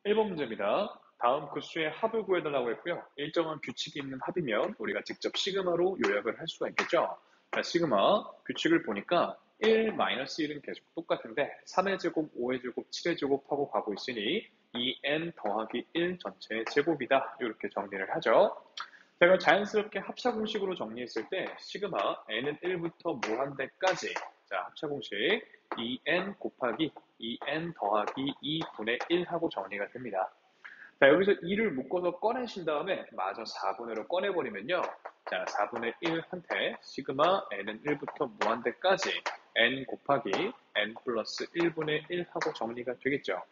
1번 문제입니다. 다음 그 수의 합을 구해달라고 했고요. 일정한 규칙이 있는 합이면 우리가 직접 시그마로 요약을 할 수가 있겠죠. 자, 시그마 규칙을 보니까 1-1은 계속 똑같은데 3의 제곱, 5의 제곱, 7의 제곱하고 가고 있으니 2n 더하기 1 전체의 제곱이다. 이렇게 정리를 하죠. 제가 자연스럽게 합차 공식으로 정리했을 때 시그마 n은 1부터 무한대까지, 자 합차 공식 2n 곱하기 2n 더하기 2분의 1 하고 정리가 됩니다. 자 여기서 2를 묶어서 꺼내신 다음에 마저 4분의로 꺼내버리면요, 자 4분의 1한테 시그마 n은 1부터 무한대까지 n 곱하기 n 플러스 1분의 1 하고 정리가 되겠죠.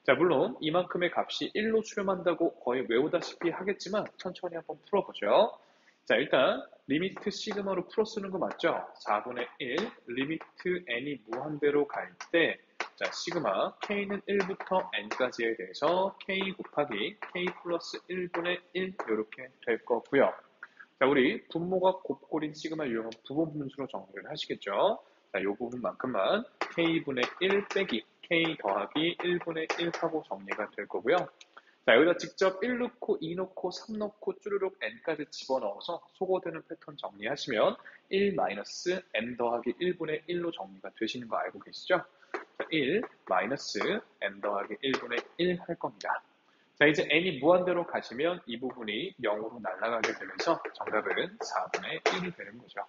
자, 물론 이만큼의 값이 1로 수렴한다고 거의 외우다시피 하겠지만 천천히 한번 풀어보죠. 자, 일단 리미트 시그마로 풀어 쓰는 거 맞죠? 4분의 1 리미트 n이 무한대로 갈 때, 자, 시그마 k는 1부터 n까지에 대해서 k 곱하기 k 플러스 1분의 1 이렇게 될 거고요. 자, 우리 분모가 곱골인 시그마 유형은 부분 분수로 정리를 하시겠죠? 자, 이 부분만큼만 k분의 1 빼기 k 더하기 1분의 1 하고 정리가 될 거고요. 자, 여기다 직접 1 넣고 2 넣고 3 넣고 쭈르륵 n까지 집어넣어서 소거되는 패턴 정리하시면 1-n 더하기 1분의 1로 정리가 되시는 거 알고 계시죠? 자, 1-n 더하기 1분의 1 할 겁니다. 자, 이제 n이 무한대로 가시면 이 부분이 0으로 날아가게 되면서 정답은 4분의 1이 되는 거죠.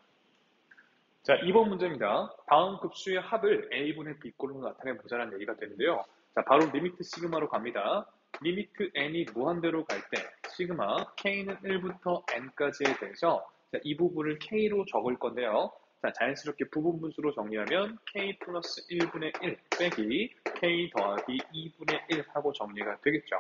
자, 2번 문제입니다. 다음 급수의 합을 a분의 b꼴로 나타내보자는 얘기가 되는데요. 자, 바로 리미트 시그마로 갑니다. 리미트 n이 무한대로 갈 때 시그마 k는 1부터 n까지에 대해서, 자, 이 부분을 k로 적을 건데요. 자, 자연스럽게 부분 분수로 정리하면 k 플러스 1분의 1 빼기 k 더하기 2분의 1 하고 정리가 되겠죠.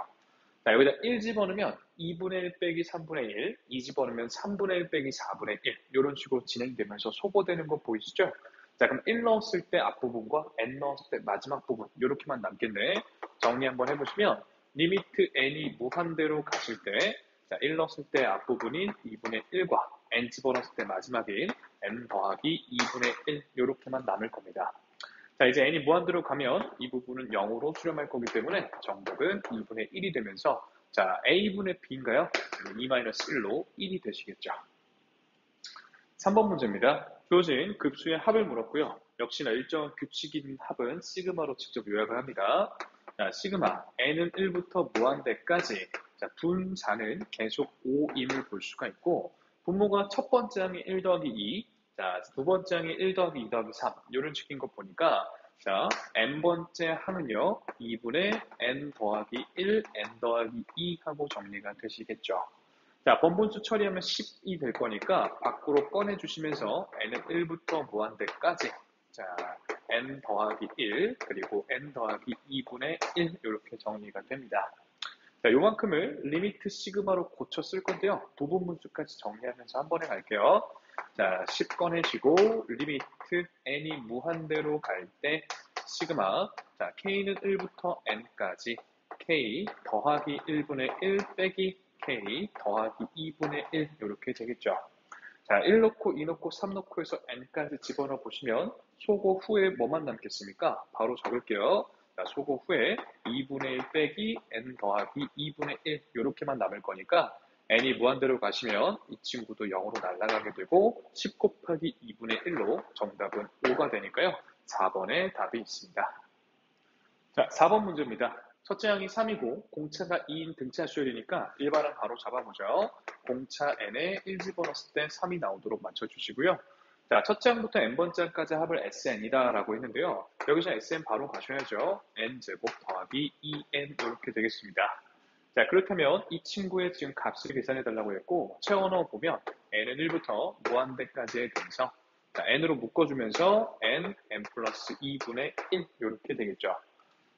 자, 여기다 1 집어넣으면 2분의 1 빼기 3분의 1, 2 집어넣으면 3분의 1 빼기 4분의 1, 이런 식으로 진행되면서 소거되는 거 보이시죠? 자, 그럼 1 넣었을 때 앞부분과 n 넣었을 때 마지막 부분, 이렇게만 남겠네. 정리 한번 해보시면, 리미트 n이 무한대로 갔을 때, 자, 1 넣었을 때 앞부분인 2분의 1과 n 집어넣었을 때 마지막인 n 더하기 2분의 1, 이렇게만 남을 겁니다. 자, 이제 n이 무한대로 가면 이 부분은 0으로 수렴할 거기 때문에 정답은 2분의 1이 되면서, 자, a분의 b인가요? 2-1로 1이 되시겠죠. 3번 문제입니다. 주어진 급수의 합을 물었고요. 역시나 일정 규칙인 합은 시그마로 직접 요약을 합니다. 자, 시그마 n은 1부터 무한대까지, 자, 분자는 계속 5임을 볼 수가 있고, 분모가 첫 번째 항이 1 더하기 2, 자, 두 번째 항이 1 더하기 2 더하기 3, 이런 식인 거 보니까, 자, n번째 항은요, 2분의 n 더하기 1, n 더하기 2 하고 정리가 되시겠죠. 자, 번분수 처리하면 10이 될 거니까 밖으로 꺼내주시면서 n은 1부터 무한대까지, 자, n 더하기 1 그리고 n 더하기 2분의 1 이렇게 정리가 됩니다. 자, 요만큼을 리미트 시그마로 고쳐 쓸 건데요. 부분 분수까지 정리하면서 한 번에 갈게요. 자, 10 꺼내시고 리미트 n이 무한대로 갈 때 시그마, 자, k는 1부터 n까지 k 더하기 1분의 1 빼기 k 더하기 2분의 1 이렇게 되겠죠. 자, 1 넣고 2 넣고 3 넣고 해서 n까지 집어넣어 보시면 소거 후에 뭐만 남겠습니까? 바로 적을게요. 자, 소거 후에 2분의 1 빼기 n 더하기 2분의 1 이렇게만 남을 거니까 n이 무한대로 가시면 이 친구도 0으로 날아가게 되고 10 곱하기 2분의 1로 정답은 5가 되니까요. 4번에 답이 있습니다. 자, 4번 문제입니다. 첫째 항이 3이고 공차가 2인 등차 수열이니까 일반항 바로 잡아보죠. 공차 n에 1 집어넣었을 때 3이 나오도록 맞춰주시고요. 자, 첫째 항부터 n번째 항까지 합을 sn이다 라고 했는데요. 여기서 sn 바로 가셔야죠. n제곱 더하기 2n 이렇게 되겠습니다. 자, 그렇다면 이 친구의 지금 값을 계산해달라고 했고, 채워넣어 보면 n은 1부터 무한대까지에 대해서, 자, n으로 묶어주면서 n 플러스 2분의 1 이렇게 되겠죠.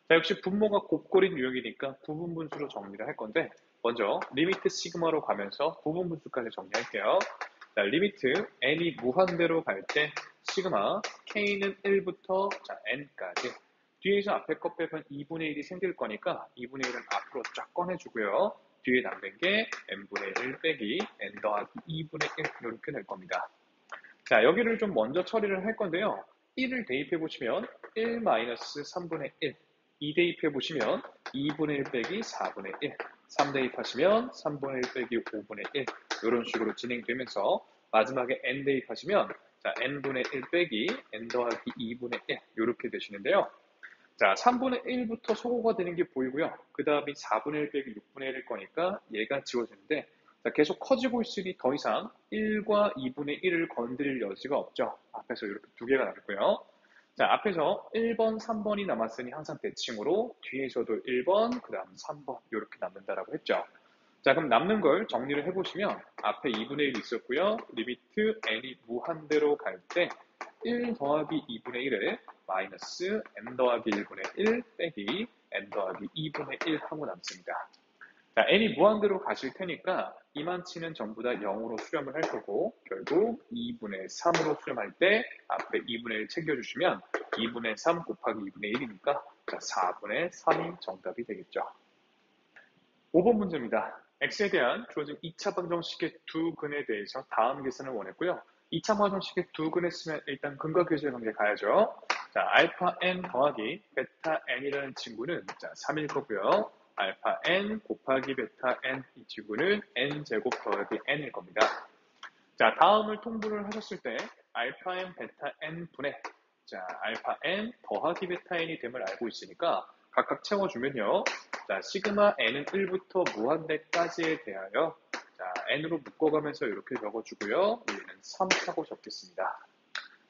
자, 역시 분모가 곱골인 유형이니까 부분 분수로 정리를 할 건데, 먼저 리미트 시그마로 가면서 부분 분수까지 정리할게요. 자, 리미트 n이 무한대로 갈 때 시그마 k는 1부터 자, n까지, 뒤에서 앞에 것 빼면 2분의 1이 생길 거니까 2분의 1은 앞으로 쫙 꺼내주고요. 뒤에 남는 게 n분의 1 빼기 n 더하기 2분의 1 이렇게 될 겁니다. 자, 여기를 좀 먼저 처리를 할 건데요. 1을 대입해 보시면 1-3분의 1, 2 대입해 보시면 2분의 1 빼기 4분의 1, 3 대입하시면 3분의 1 빼기 5분의 1 이런 식으로 진행되면서 마지막에 n 대입하시면 자, n분의 1 빼기 n 더하기 2분의 1 이렇게 되시는데요. 자, 3분의 1부터 소거가 되는 게 보이고요. 그 다음이 4분의 1 빼기 6분의 1일 거니까 얘가 지워지는데 자, 계속 커지고 있으니 더 이상 1과 2분의 1을 건드릴 여지가 없죠. 앞에서 이렇게 두 개가 남고요. 자, 앞에서 1번, 3번이 남았으니 항상 대칭으로 뒤에서도 1번, 그 다음 3번 이렇게 남는다라고 했죠. 자, 그럼 남는 걸 정리를 해보시면 앞에 2분의 1이 있었고요. 리미트 n이 무한대로 갈 때 1 더하기 2분의 1을 마이너스 n 더하기 1분의 1 빼기 n 더하기 2분의 1 하고 남습니다. 자, n이 무한대로 가실 테니까 이만치는 전부 다 0으로 수렴을 할 거고 결국 2분의 3으로 수렴할 때 앞에 2분의 1 챙겨주시면 2분의 3 곱하기 2분의 1이니까 4분의 3이 정답이 되겠죠. 5번 문제입니다. x에 대한 주어진 2차 방정식의 두 근에 대해서 다음 계산을 원했고요. 2차 방정식의 두 근 했으면 일단 근과 교수의 관계 가야죠. 자, 알파 n 더하기 베타 n이라는 친구는 자, 3일 거고요. 알파 n 곱하기 베타 n 이 친구는 n 제곱 더하기 n일 겁니다. 자, 다음을 통분을 하셨을 때 알파 n 베타 n 분의 자, 알파 n 더하기 베타 n이 됨을 알고 있으니까 각각 채워주면요. 자, 시그마 n은 1부터 무한대까지에 대하여 자, n으로 묶어가면서 이렇게 적어주고요. 얘는 3 하고 적겠습니다.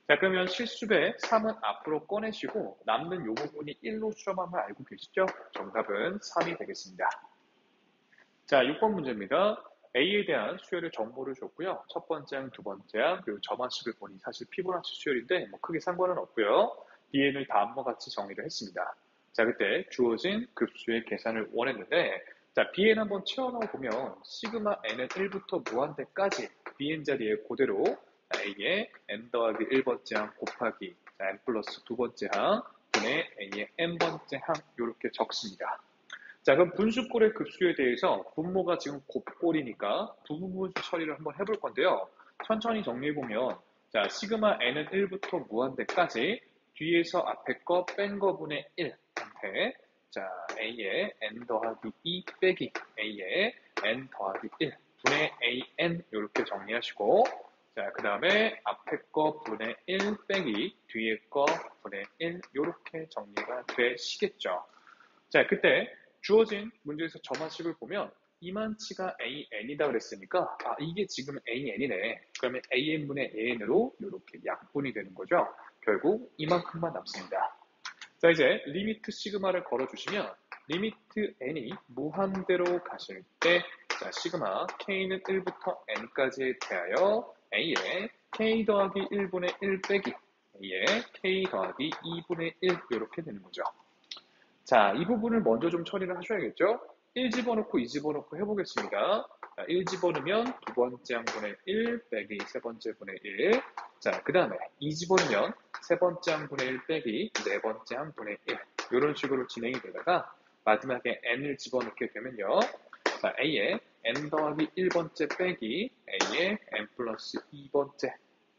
자, 그러면 실수배 3은 앞으로 꺼내시고 남는 이 부분이 1로 수렴함을 알고 계시죠? 정답은 3이 되겠습니다. 자, 6번 문제입니다. A에 대한 수열의 정보를 줬고요. 첫 번째 항, 두 번째 항, 그리고 점화식을 보니 사실 피보나치 수열인데 뭐 크게 상관은 없고요. Bn을 다음과 같이 정리를 했습니다. 자, 그때 주어진 급수의 계산을 원했는데 자, Bn 한번 채워넣어 보면 시그마 n은 1부터 무한대까지 Bn 자리에 그대로 A의 n 더하기 1번째 항 곱하기 n 플러스 두 번째 항 분의 A의 n번째 항 이렇게 적습니다. 자, 그럼 분수꼴의 급수에 대해서 분모가 지금 곱꼴이니까 두 부분 처리를 한번 해볼 건데요. 천천히 정리해보면 자, 시그마 n은 1부터 무한대까지 뒤에서 앞에 거 뺀 거분의 1한테 자, a의 n 더하기 2 빼기 a의 n 더하기 1 분의 an 이렇게 정리하시고 자, 그 다음에 앞에 거 분의 1 빼기 뒤에 거 분의 1 이렇게 정리가 되시겠죠. 자, 그때 주어진 문제에서 점화식을 보면 이만치가 an이다 그랬으니까 아, 이게 지금 an이네. 그러면 an분의 an으로 이렇게 약분이 되는 거죠. 결국 이만큼만 남습니다. 자, 이제 리미트 시그마를 걸어주시면 리미트 n이 무한대로 가실 때 자, 시그마 k는 1부터 n까지에 대하여 a의 k 더하기 1분의 1 빼기 a의 k 더하기 2분의 1 이렇게 되는 거죠. 자, 이 부분을 먼저 좀 처리를 하셔야겠죠? 1 집어넣고 2 집어넣고 해보겠습니다. 자, 1 집어넣으면 두 번째 항분의 1 빼기 세 번째 분의 1. 자, 그 다음에 2 집어넣으면 세 번째 항분의 1 빼기 네 번째 항분의 1. 이런 식으로 진행이 되다가 마지막에 n을 집어넣게 되면요. 자, a의 n 더하기 1번째 빼기 a의 n 플러스 2번째.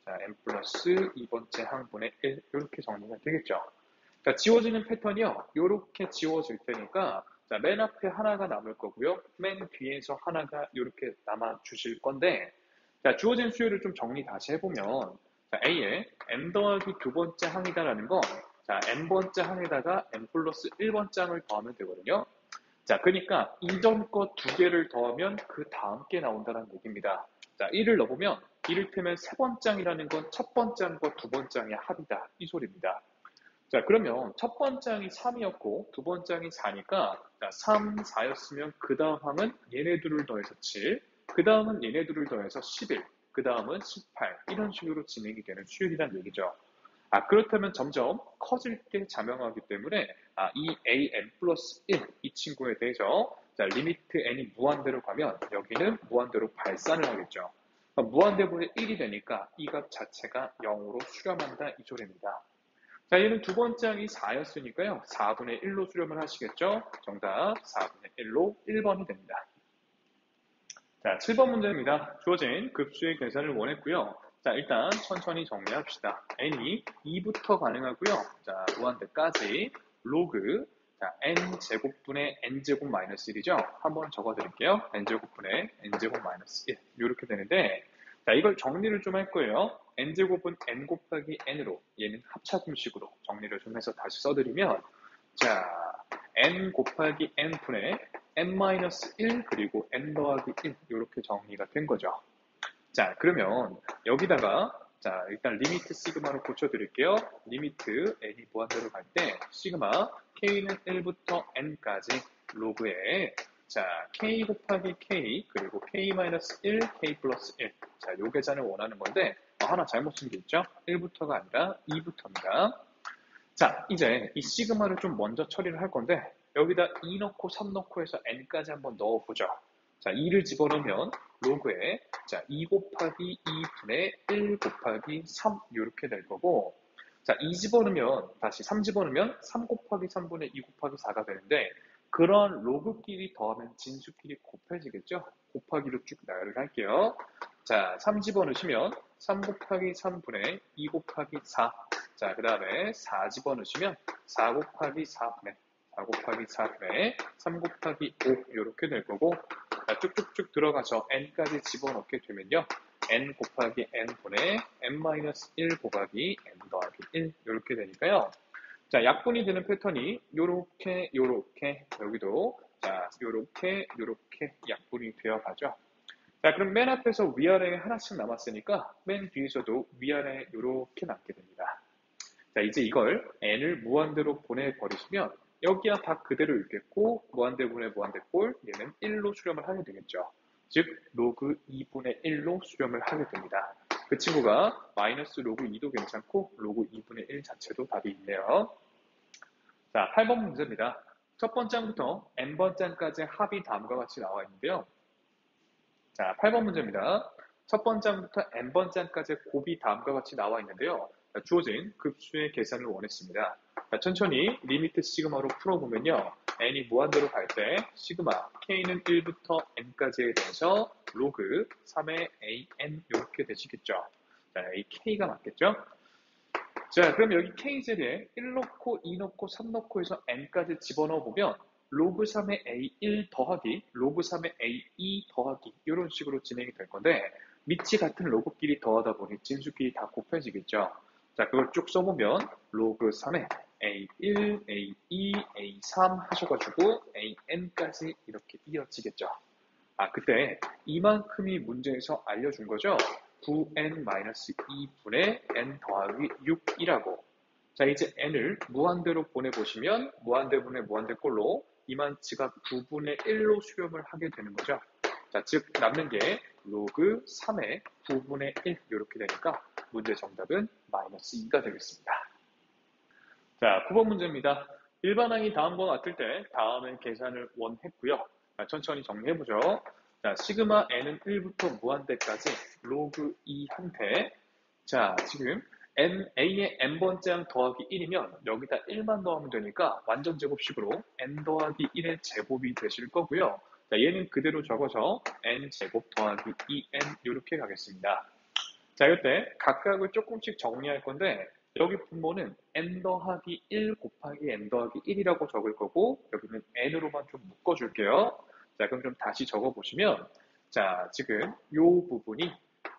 자, n 플러스 2번째 항분의 1. 이렇게 정리가 되겠죠. 자, 지워지는 패턴이요. 이렇게 지워질 테니까 자, 맨 앞에 하나가 남을 거고요. 맨 뒤에서 하나가 이렇게 남아 주실 건데 자, 주어진 수열을 좀 정리 다시 해보면 자, A의 n 더하기 두 번째 항이다라는 건 자, n번째 항에다가 n 플러스 1번째 항을 더하면 되거든요. 자, 그러니까 이전 거 두 개를 더하면 그 다음 게 나온다는 얘기입니다. 자, 1을 넣어보면 이를테면 세 번째 항이라는 건 첫 번째 항과 두 번째 항의 합이다. 이 소리입니다. 자, 그러면 첫 번째 항이 3이었고 두 번째 항이 4니까 자, 3, 4였으면 그 다음 항은 얘네 둘을 더해서 7, 그 다음은 얘네 둘을 더해서 11, 그 다음은 18 이런 식으로 진행이 되는 수열이라는 얘기죠. 아, 그렇다면 점점 커질 게 자명하기 때문에 이 an 플러스 1 이 친구에 대해서 자, 리미트 n이 무한대로 가면 여기는 무한대로 발산을 하겠죠. 그러니까 무한대분의 1이 되니까 이 값 자체가 0으로 수렴한다 이 소리입니다. 자, 얘는 두 번째 항이 4였으니까요. 4분의 1로 수렴을 하시겠죠? 정답 4분의 1로 1번이 됩니다. 자, 7번 문제입니다. 주어진 급수의 계산을 원했고요. 자, 일단 천천히 정리합시다. n이 2부터 가능하고요. 자, 무한대까지 로그 자, n제곱분의 n제곱 마이너스 1이죠? 한번 적어드릴게요. n제곱분의 n제곱 마이너스 1 이렇게 되는데 자, 이걸 정리를 좀 할 거예요. n제곱은 n 곱하기 n으로 얘는 합차공식으로 정리를 좀 해서 다시 써드리면 자, n 곱하기 n분의 n-1 그리고 n 더하기 1 이렇게 정리가 된 거죠. 자, 그러면 여기다가 자, 일단 리미트 시그마로 고쳐드릴게요. 리미트 n이 무한대로 갈 때 시그마 k는 1부터 n까지 로그에 자, k 곱하기 k 그리고 k-1, k 플러스 1. 자, 요 계산을 원하는 건데 하나 잘못 쓴 게 있죠? 1부터가 아니라 2부터입니다. 자, 이제 이 시그마를 좀 먼저 처리를 할 건데 여기다 2 넣고 3 넣고 해서 n까지 한번 넣어보죠. 자, 2를 집어넣으면 로그에 자, 2 곱하기 2분의 1 곱하기 3 이렇게 될 거고 자, 2 집어넣으면 다시 3 집어넣으면 3 곱하기 3분의 2 곱하기 4가 되는데 그런 로그끼리 더하면 진수끼리 곱해지겠죠? 곱하기로 쭉 나열을 할게요. 자, 3 집어넣으시면 3 곱하기 3분의 2 곱하기 4 자, 그 다음에 4 집어넣으시면 4 곱하기 4분의 4 곱하기 4분의 3 곱하기 5 이렇게 될 거고 자, 쭉쭉쭉 들어가서 n까지 집어넣게 되면요. n 곱하기 n분의 n-1 곱하기 n 더하기 1 이렇게 되니까요. 자, 약분이 되는 패턴이 요렇게 요렇게 여기도 자, 요렇게 요렇게 약분이 되어 가죠. 자, 그럼 맨 앞에서 위아래에 하나씩 남았으니까 맨 뒤에서도 위아래에 요렇게 남게 됩니다. 자, 이제 이걸 n을 무한대로 보내버리시면 여기야 다 그대로 있겠고 무한대분의 무한대꼴 얘는 1로 수렴을 하게 되겠죠. 즉 로그 2분의 1로 수렴을 하게 됩니다. 그 친구가 마이너스 로그 2도 괜찮고 로그 2분의 1 자체도 답이 있네요. 자, 8번 문제입니다. 첫 번장부터 n번장까지 합이 다음과 같이 나와 있는데요. 자, 8번 문제입니다. 첫 번장부터 n번장까지 곱이 다음과 같이 나와 있는데요. 주어진 급수의 계산을 원했습니다. 천천히 리미트 시그마로 풀어보면요. n이 무한대로 갈 때 시그마 k는 1부터 n까지에 대해서 로그 3의 an 이렇게 되시겠죠. 자, 이 k가 맞겠죠? 자, 그럼 여기 k제에 1 넣고 2 넣고 3 넣고 해서 n까지 집어넣어 보면 로그 3의 a1 더하기 로그 3의 a2 더하기 이런 식으로 진행이 될 건데 밑이 같은 로그끼리 더하다 보니 진수끼리 다 곱해지겠죠. 자, 그걸 쭉 써보면 로그 3의 a1, a2, a3 하셔가지고 an까지 이렇게 이어지겠죠. 아, 그때 이만큼이 문제에서 알려준 거죠. 9n-2분의 n 더하기 6이라고. 자, 이제 n을 무한대로 보내보시면 무한대분의 무한대꼴로 이만치가 9분의 1로 수렴을 하게 되는 거죠. 자, 즉 남는 게 로그 3의 9분의 1 이렇게 되니까 문제 정답은 마이너스 2가 되겠습니다. 자, 9번 문제입니다. 일반항이 다음과 같을 때 다음의 계산을 원했고요. 자, 천천히 정리해보죠. 자, 시그마 n은 1부터 무한대까지 로그 2한테 자, 지금 a의 n번장 더하기 1이면 여기다 1만 넣으면 되니까 완전 제곱식으로 n 더하기 1의 제곱이 되실 거고요. 자, 얘는 그대로 적어서 n 제곱 더하기 2n 이렇게 가겠습니다. 자, 이때 각각을 조금씩 정리할 건데 여기 분모는 n 더하기 1 곱하기 n 더하기 1이라고 적을 거고 여기는 n으로만 좀 묶어줄게요. 자, 그럼 좀 다시 적어보시면 자, 지금 요 부분이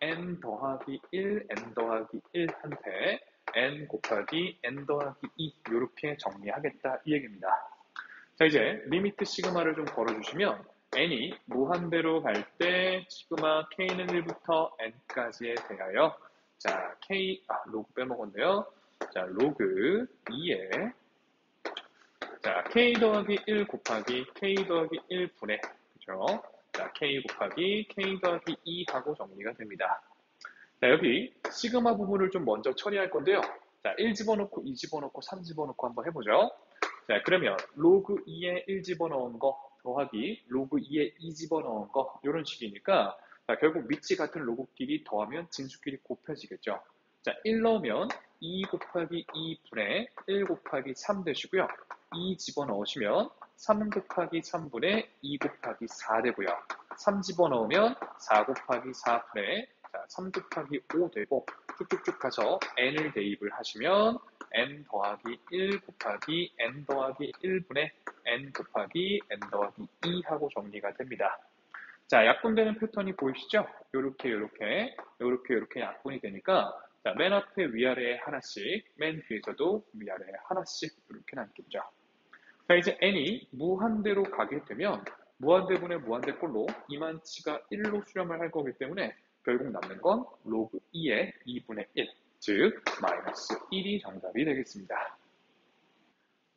n 더하기 1, n 더하기 1한테 n 곱하기 n 더하기 2 이렇게 정리하겠다 이 얘기입니다. 자, 이제 리미트 시그마를 좀 걸어주시면 n이 무한대로 갈 때 시그마 k는 1부터 n까지에 대하여 자, 로그 빼먹었네요. 자, 로그 2에 자, k 더하기 1 곱하기 k 더하기 1분의 그죠? 자, k 곱하기 k 더하기 2 하고 정리가 됩니다. 자, 여기 시그마 부분을 좀 먼저 처리할 건데요. 자, 1 집어넣고 2 집어넣고 3 집어넣고 한번 해보죠. 자, 그러면 로그 2에 1 집어넣은 거 더하기 로그 2에 2 집어넣은 거 이런 식이니까 자, 결국 밑이 같은 로그끼리 더하면 진수끼리 곱해지겠죠. 자, 1 넣으면 2 곱하기 2분의 1 곱하기 3 되시고요. 2 집어넣으시면 3 곱하기 3분의 2 곱하기 4 되고요. 3 집어넣으면 4 곱하기 4분의 자, 3 곱하기 5 되고 쭉쭉쭉 가서 n을 대입을 하시면 n 더하기 1 곱하기 n 더하기 1분의 n 곱하기 n 더하기 2 하고 정리가 됩니다. 자, 약분되는 패턴이 보이시죠? 요렇게 약분이 되니까 자, 맨 앞에 위아래에 하나씩, 맨 뒤에서도 위아래에 하나씩 이렇게 남겠죠. 자, 이제 n이 무한대로 가게 되면 무한대분의 무한대꼴로 이만치가 1로 수렴을 할 거기 때문에 결국 남는 건 로그 2의 2분의 1, 즉 마이너스 1이 정답이 되겠습니다.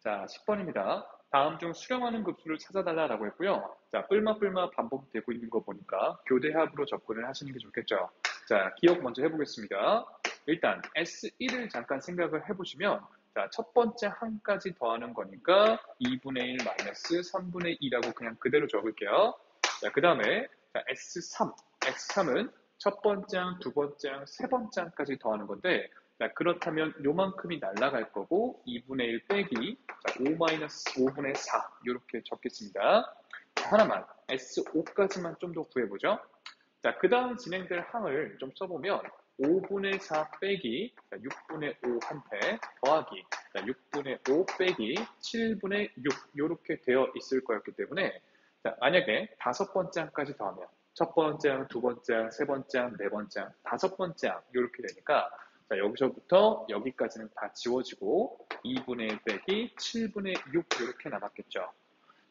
자, 10번입니다. 다음 중 수렴하는 급수를 찾아달라고 했고요. 자, 뿔마뿔마 반복되고 있는 거 보니까 교대합으로 접근을 하시는 게 좋겠죠. 자, 기억 먼저 해보겠습니다. 일단 S1을 잠깐 생각을 해보시면 자, 첫 번째 항까지 더하는 거니까 2분의 1 마이너스 3분의 2라고 그냥 그대로 적을게요. 자, 그 다음에 S3은 첫 번째 항, 두 번째 항, 세 번째 항까지 더하는 건데 자, 그렇다면 요만큼이 날아갈 거고 2분의 1 빼기 자, 5-5분의 4 이렇게 적겠습니다. 하나만 S5까지만 좀 더 구해보죠. 자, 그 다음 진행될 항을 좀 써보면 5분의 4 빼기 자, 6분의 5한테 더하기 자, 6분의 5 빼기 7분의 6 이렇게 되어 있을 거였기 때문에 자, 만약에 다섯 번째 항까지 더하면 첫 번째 항, 두 번째 항, 세 번째 항, 네 번째 항, 다섯 번째 항 이렇게 되니까 자, 여기서부터 여기까지는 다 지워지고 2분의 1 빼기 7분의 6 이렇게 남았겠죠.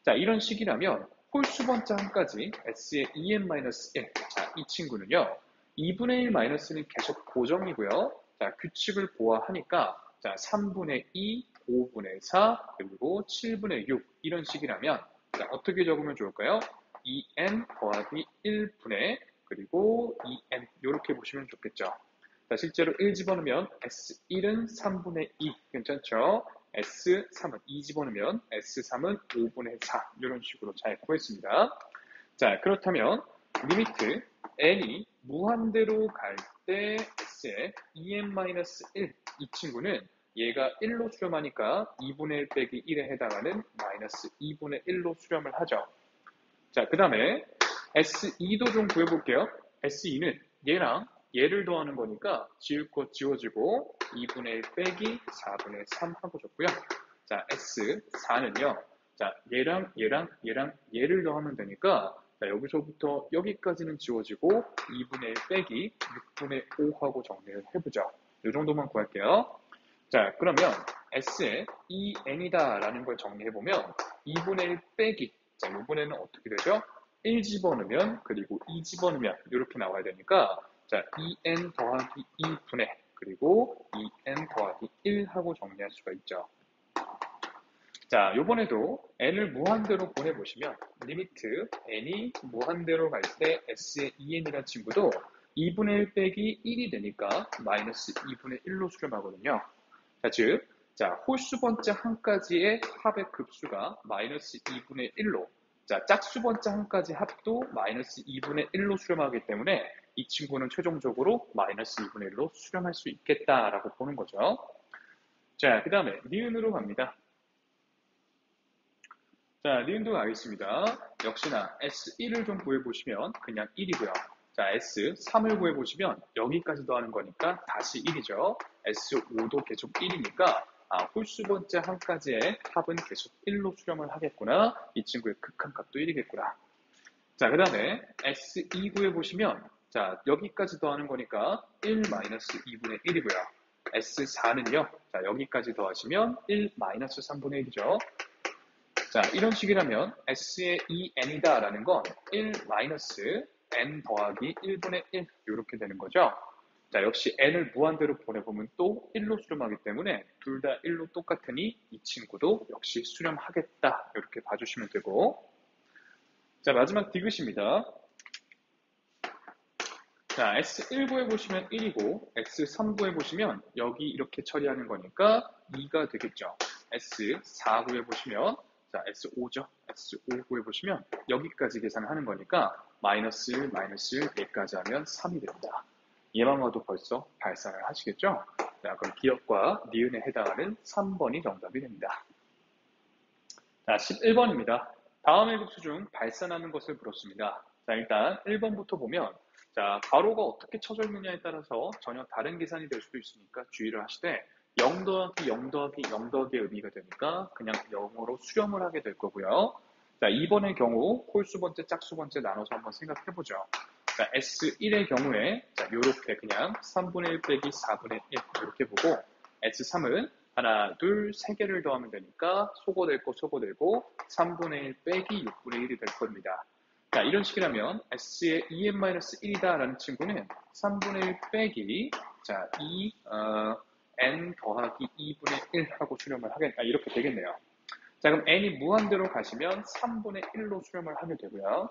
자, 이런 식이라면 홀수 번째 항까지 S의 2n-1 자, 이 친구는요 2분의 1 마이너스는 계속 고정이고요. 자, 규칙을 보아하니까 자, 3분의 2, 5분의 4, 그리고 7분의 6 이런 식이라면 자, 어떻게 적으면 좋을까요? 2n 더하기 1분의 그리고 2n 이렇게 보시면 좋겠죠. 자, 실제로 1 집어넣으면 S1은 3분의 2 괜찮죠? S3은 2 집어넣으면 S3은 5분의 4 이런 식으로 잘 구했습니다. 자, 그렇다면 리미트 n이 무한대로 갈 때 S의 2n-1 이 친구는 얘가 1로 수렴하니까 2분의 1 빼기 1에 해당하는 마이너스 2분의 1로 수렴을 하죠. 자, 그 다음에 S2도 좀 구해볼게요. S2는 얘랑 얘를 더하는 거니까 지울 거 지워지고 2분의 1 빼기 4분의 3 하고 줬고요. 자, S4는요. 자, 얘를 더하면 되니까 자, 여기서부터 여기까지는 지워지고 2분의 1 빼기 6분의 5 하고 정리를 해보죠. 이 정도만 구할게요. 자, 그러면 S의 2n이다 라는 걸 정리해보면 2분의 1 빼기 자, 이번에는 어떻게 되죠? 1 집어넣으면 그리고 2 집어넣으면 이렇게 나와야 되니까 자, 2n 더하기 2분의 그리고 2n 더하기 1 하고 정리할 수가 있죠. 자, 요번에도 n을 무한대로 보내보시면 리미트 n이 무한대로 갈 때 s의 2n이라는 친구도 2분의 1 빼기 1이 되니까 마이너스 2분의 1로 수렴하거든요. 자, 즉, 자, 홀수 번째 항까지의 합의 급수가 마이너스 2분의 1로 자, 짝수 번째 항까지 합도 마이너스 2분의 1로 수렴하기 때문에 이 친구는 최종적으로 마이너스 2분의 1로 수렴할 수 있겠다라고 보는 거죠. 자, 그 다음에 니은으로 갑니다. 자, 니은도 가겠습니다. 역시나 S1을 좀 구해보시면 그냥 1이고요. 자, S3을 구해보시면 여기까지 더하는 거니까 다시 1이죠. S5도 계속 1이니까 홀수 번째 항까지의 합은 계속 1로 수렴을 하겠구나. 이 친구의 극한값도 1이겠구나. 자, 그 다음에 S2 구해보시면 자, 여기까지 더하는 거니까 1-2분의 1이고요. S4는요. 자, 여기까지 더하시면 1-3분의 1이죠. 자, 이런 식이라면 S의 2n이다 라는 건 1-n 더하기 1분의 1 이렇게 되는 거죠. 자, 역시 n을 무한대로 보내보면 또 1로 수렴하기 때문에 둘 다 1로 똑같으니 이 친구도 역시 수렴하겠다 이렇게 봐주시면 되고 자, 마지막 디귿입니다. 자, S1 구해보시면 1이고 S3 구해보시면 여기 이렇게 처리하는 거니까 2가 되겠죠. S4 구해보시면 자, S5죠. S5 구해보시면 여기까지 계산하는 거니까 마이너스 4까지 하면 3이 됩니다. 얘만 봐도 벌써 발산을 하시겠죠? 자, 그럼 기억과 니은에 해당하는 3번이 정답이 됩니다. 자, 11번입니다. 다음의 급수 중 발산하는 것을 물었습니다. 자, 일단 1번부터 보면 자, 괄호가 어떻게 쳐져 있느냐에 따라서 전혀 다른 계산이 될 수도 있으니까 주의를 하시되 0 더하기 0 더하기 0 더하기의 의미가 되니까 그냥 0으로 수렴을 하게 될 거고요. 자, 2번의 경우 홀수 번째, 짝수 번째 나눠서 한번 생각해 보죠. 자, S1의 경우에 자, 요렇게 그냥 3분의 1 빼기 4분의 1 이렇게 보고 S3은 하나, 둘, 세 개를 더하면 되니까 소거될 거 소거되고 3분의 1 빼기 6분의 1이 될 겁니다. 자, 이런 식이라면 S의 2n-1이다 라는 친구는 3분의 1 빼기 자, n 더하기 2분의 1 하고 수렴을 하겠다. 이렇게 되겠네요. 자, 그럼 n이 무한대로 가시면 3분의 1로 수렴을 하게 되고요.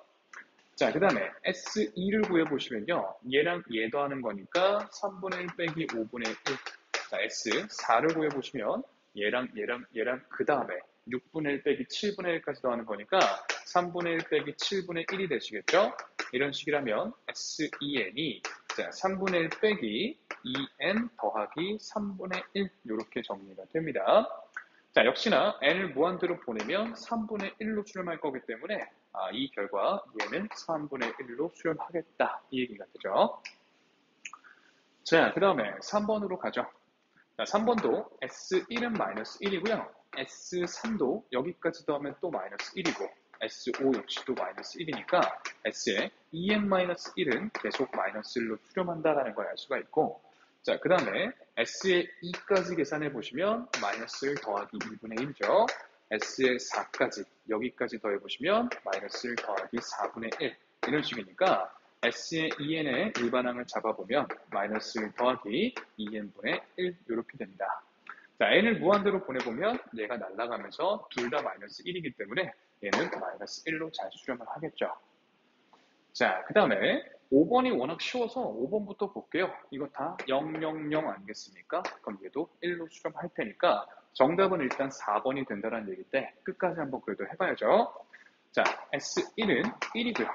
자, 그 다음에 S2를 구해보시면요. 얘랑 얘 더하는 거니까 3분의 1 빼기 5분의 1. 자, S4를 구해보시면 얘랑 그 다음에 6분의 1 빼기 7분의 1까지 더하는 거니까 3분의 1 빼기 7분의 1이 되시겠죠? 이런 식이라면 S2n이 자, 3분의 1 빼기 2n 더하기 3분의 1 이렇게 정리가 됩니다. 자, 역시나 n을 무한대로 보내면 3분의 1로 수렴할 거기 때문에 이 결과 얘는 3분의 1로 수렴하겠다 이 얘기가 되죠. 자, 그 다음에 3번으로 가죠. 자, 3번도 S1은 마이너스 1이고요. S3도 여기까지 더하면 또 마이너스 1이고 S5 역시도 마이너스 1이니까 S의 2n-1은 계속 마이너스 1로 수렴한다라는 걸 알 수가 있고 자, 그 다음에 S의 2까지 계산해 보시면 마이너스 1 더하기 2분의 1이죠. S의 4까지 여기까지 더해 보시면 마이너스 1 더하기 4분의 1 이런 식이니까 S의 2n의 일반항을 잡아보면 마이너스 1 더하기 2n분의 1 이렇게 됩니다. 자, n을 무한대로 보내보면 얘가 날아가면서 둘 다 마이너스 1이기 때문에 얘는 마이너스 1로 잘 수렴을 하겠죠. 자, 그 다음에 5번이 워낙 쉬워서 5번부터 볼게요. 이거 다 0, 0, 0 아니겠습니까? 그럼 얘도 1로 수렴할 테니까 정답은 일단 4번이 된다는 얘기인데 끝까지 한번 그래도 해봐야죠. 자, S1은 1이고요.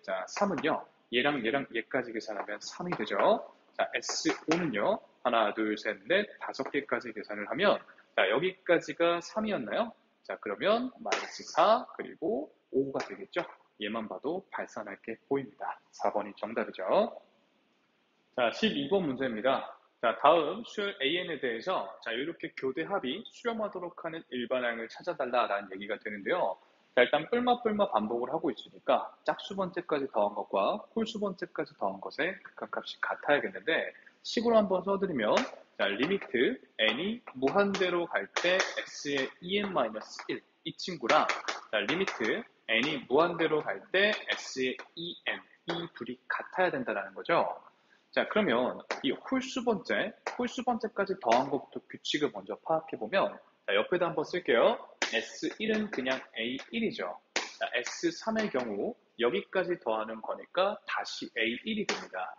자, 3은요. 얘랑 얘까지 계산하면 3이 되죠. 자, S5는요. 하나, 둘, 셋, 넷, 5개까지 계산을 하면 자, 여기까지가 3이었나요? 자, 그러면 마이너스 4 그리고 5가 되겠죠. 얘만 봐도 발산할 게 보입니다. 4번이 정답이죠. 자, 12번 문제입니다. 자, 다음 수열 AN에 대해서 자, 이렇게 교대 합이 수렴하도록 하는 일반항을 찾아달라라는 얘기가 되는데요. 자, 일단 뿔마 반복을 하고 있으니까 짝수 번째까지 더한 것과 홀수 번째까지 더한 것의 극한값이 같아야겠는데 식으로 한번 써드리면 자, 리미트 n이 무한대로 갈 때 s의 2n-1 이 친구랑 자, 리미트 n이 무한대로 갈 때 s의 2n 이 둘이 같아야 된다는 거죠. 자, 그러면 이 홀수 번째까지 더한 것부터 규칙을 먼저 파악해보면 자, 옆에다 한번 쓸게요. S1은 그냥 A1이죠. 자, S3의 경우 여기까지 더하는 거니까 다시 A1이 됩니다.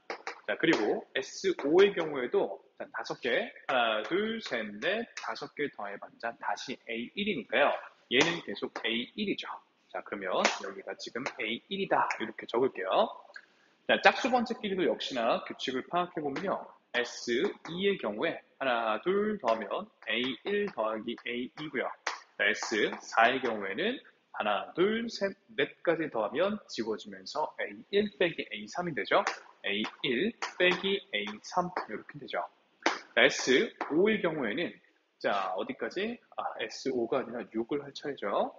자, 그리고 S5의 경우에도 자, 5개, 하나, 둘, 셋, 넷, 5개 더해봤자 다시 A1이니까요. 얘는 계속 A1이죠. 자, 그러면 여기가 지금 A1이다. 이렇게 적을게요. 자, 짝수 번째끼리도 역시나 규칙을 파악해보면요. S2의 경우에 하나, 둘 더하면 A1 더하기 A2고요. S4의 경우에는 하나, 둘, 셋, 넷까지 더하면 지워지면서 A1 빼기 A3이 되죠. A1 빼기 A3 이렇게 되죠. 자, S5의 경우에는 자, 어디까지? S5가 아니라 6을 할 차례죠.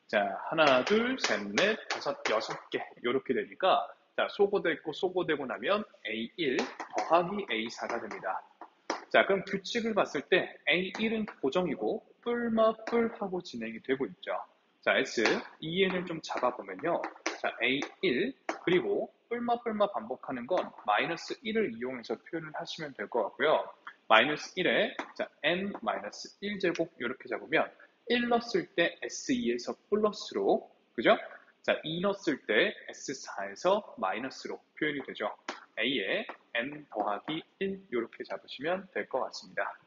자, 하나, 둘, 셋, 넷, 5, 6개 이렇게 되니까 자, 소거되고 나면 A1 더하기 A4가 됩니다. 자, 그럼 규칙을 봤을 때 A1은 고정이고 뿔마 하고 진행이 되고 있죠. 자, S2n을 좀 잡아보면요. 자, A1 그리고 뿔마 반복하는 건 마이너스 1을 이용해서 표현을 하시면 될 것 같고요. 마이너스 1에 자, n-1제곱 이렇게 잡으면 1 넣었을 때 S2에서 플러스로 그죠? 자, 2 넣었을 때 S4에서 마이너스로 표현이 되죠. A에 n 더하기 1 이렇게 잡으시면 될 것 같습니다.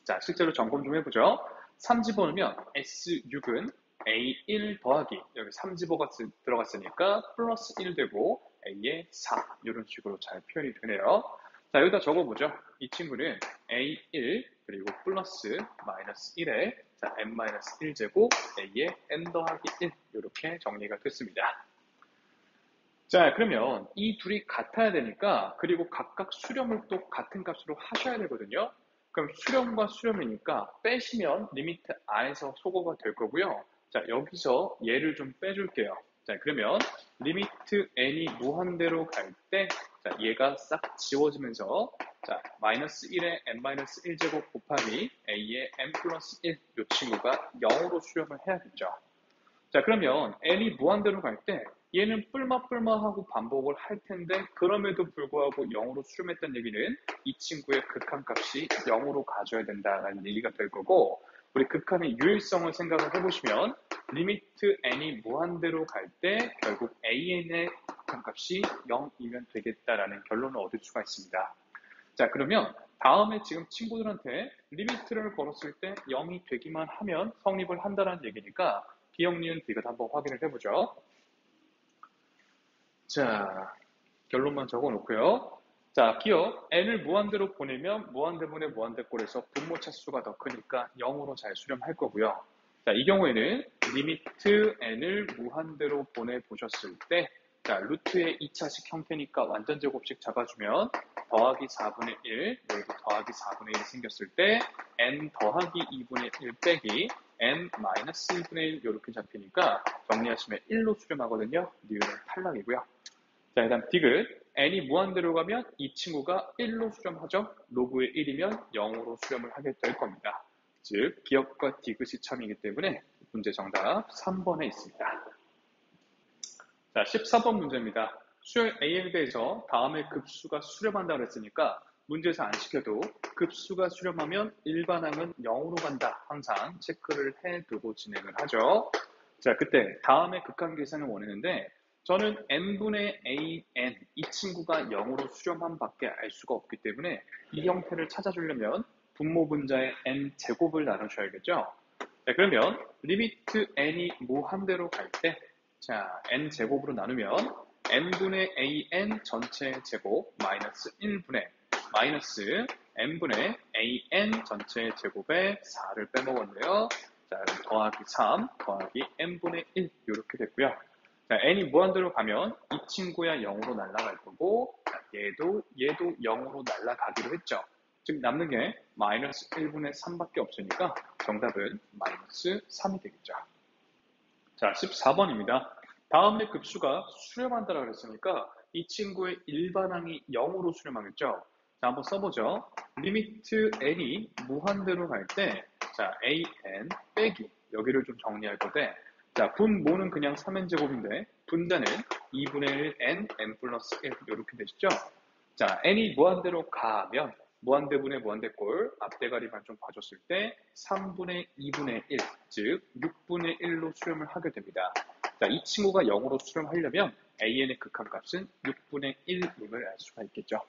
자, 실제로 점검 좀 해보죠. 3집어넣으면 S6은 A1 더하기 여기 3집어가 들어갔으니까 플러스 1 되고 A에 4 이런 식으로 잘 표현이 되네요. 자, 여기다 적어보죠. 이 친구는 A1 그리고 플러스 마이너스 1에 자, n-1제곱 A에 n 더하기 1 이렇게 정리가 됐습니다. 자, 그러면 이 둘이 같아야 되니까 그리고 각각 수렴을 또 같은 값으로 하셔야 되거든요. 그럼 수렴과 수렴이니까 빼시면 리미트 안에서 소거가 될 거고요. 자, 여기서 얘를 좀 빼줄게요. 자, 그러면 리미트 n이 무한대로 갈 때, 자, 얘가 싹 지워지면서, 자, 마이너스 1에 n-1제곱 곱하기 a의 n 플러스 1, 이 친구가 0으로 수렴을 해야겠죠. 자, 그러면 n이 무한대로 갈 때, 얘는 뿔마뿔마하고 반복을 할 텐데, 그럼에도 불구하고 0으로 수렴했다는 얘기는 이 친구의 극한값이 0으로 가져야 된다는 얘기가 될 거고, 우리 극한의 유일성을 생각을 해보시면 리미트 n이 무한대로 갈 때 결국 an의 극한값이 0이면 되겠다라는 결론을 얻을 수가 있습니다. 자, 그러면 다음에 지금 친구들한테 리미트를 걸었을 때 0이 되기만 하면 성립을 한다는 얘기니까 기억, 니은, 디귿 한번 확인을 해보죠. 자, 결론만 적어놓고요. 자, 기억, n을 무한대로 보내면 무한대분의 무한대꼴에서 분모 차수가 더 크니까 0으로 잘 수렴할 거고요. 자, 이 경우에는 리미트 n을 무한대로 보내보셨을 때, 자, 루트의 2차식 형태니까 완전 제곱식 잡아주면 더하기 4분의 1, 여기도 더하기 4분의 1이 생겼을 때 n 더하기 2분의 1 빼기 n 마이너스 2분의 1 이렇게 잡히니까 정리하시면 1로 수렴하거든요. 니은은 탈락이고요. 자, 그 다음 디귿, n이 무한대로 가면 이 친구가 1로 수렴하죠. 로그의 1이면 0으로 수렴을 하게 될 겁니다. 즉, 기억과 디귿이 참이기 때문에 문제 정답 3번에 있습니다. 자, 14번 문제입니다. 수열 AN에 대해서 다음에 급수가 수렴한다고 했으니까 문제에서 안 시켜도 급수가 수렴하면 일반항은 0으로 간다. 항상 체크를 해두고 진행을 하죠. 자, 그때 다음에 극한 계산을 원했는데 저는 n분의 an, 이 친구가 0으로 수렴한 밖에 알 수가 없기 때문에 이 형태를 찾아주려면 분모 분자의 n제곱을 나누셔야겠죠. 자, 그러면 리미트 n이 무한대로 갈 때, 자, n제곱으로 나누면 n분의 an 전체 제곱 마이너스 1분의 마이너스 n분의 an 전체 제곱에 4를 빼먹었네요. 자, 더하기 3 더하기 n분의 1 이렇게 됐고요. 자, n이 무한대로 가면 이 친구야 0으로 날아갈 거고, 자, 얘도 0으로 날아가기로 했죠. 즉 남는 게 마이너스 1분의 3밖에 없으니까 정답은 마이너스 3이 되겠죠. 자, 14번입니다. 다음에 급수가 수렴한다라고 했으니까 이 친구의 일반항이 0으로 수렴하겠죠. 자, 한번 써보죠. 리미트 n이 무한대로 갈 때, 자, an 빼기 여기를 좀 정리할 건데, 자, 분모는 그냥 3n제곱인데 분자는 2분의 1 n 플러스 1 이렇게 되시죠. 자, n이 무한대로 가면 무한대분의 무한대꼴 앞대가리만 좀 봐줬을 때 3분의 2분의 1, 즉 6분의 1로 수렴을 하게 됩니다. 자, 이 친구가 0으로 수렴하려면 an의 극한값은 6분의 1임을 알 수가 있겠죠.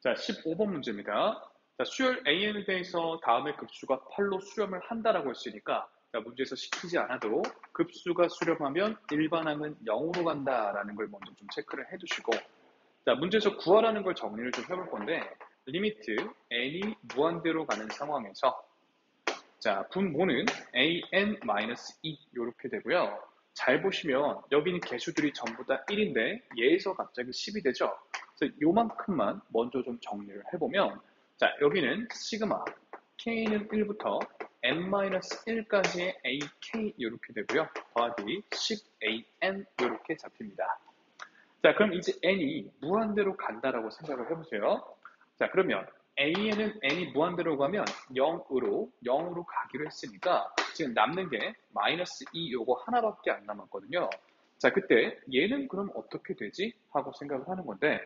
자, 15번 문제입니다. 자, 수열 an에 대해서 다음에 급수가 8로 수렴을 한다라고 했으니까 자, 문제에서 시키지 않아도 급수가 수렴하면 일반항은 0으로 간다라는 걸 먼저 좀 체크를 해두시고, 자, 문제에서 구하라는 걸 정리를 좀 해볼 건데, 리미트 n이 무한대로 가는 상황에서, 자, 분모는 an-2 이렇게 되고요. 잘 보시면 여기는 개수들이 전부 다 1인데 얘에서 갑자기 10이 되죠. 그래서 요만큼만 먼저 좀 정리를 해보면, 자, 여기는 시그마 k는 1부터 n-1까지의 ak 이렇게 되고요. 더하기 10an 이렇게 잡힙니다. 자, 그럼 이제 n이 무한대로 간다라고 생각을 해보세요. 자, 그러면 a에는 n이 무한대로 가면 0으로 가기로 했으니까 지금 남는 게 마이너스 2 요거 하나밖에 안 남았거든요. 자, 그때 얘는 그럼 어떻게 되지? 하고 생각을 하는 건데,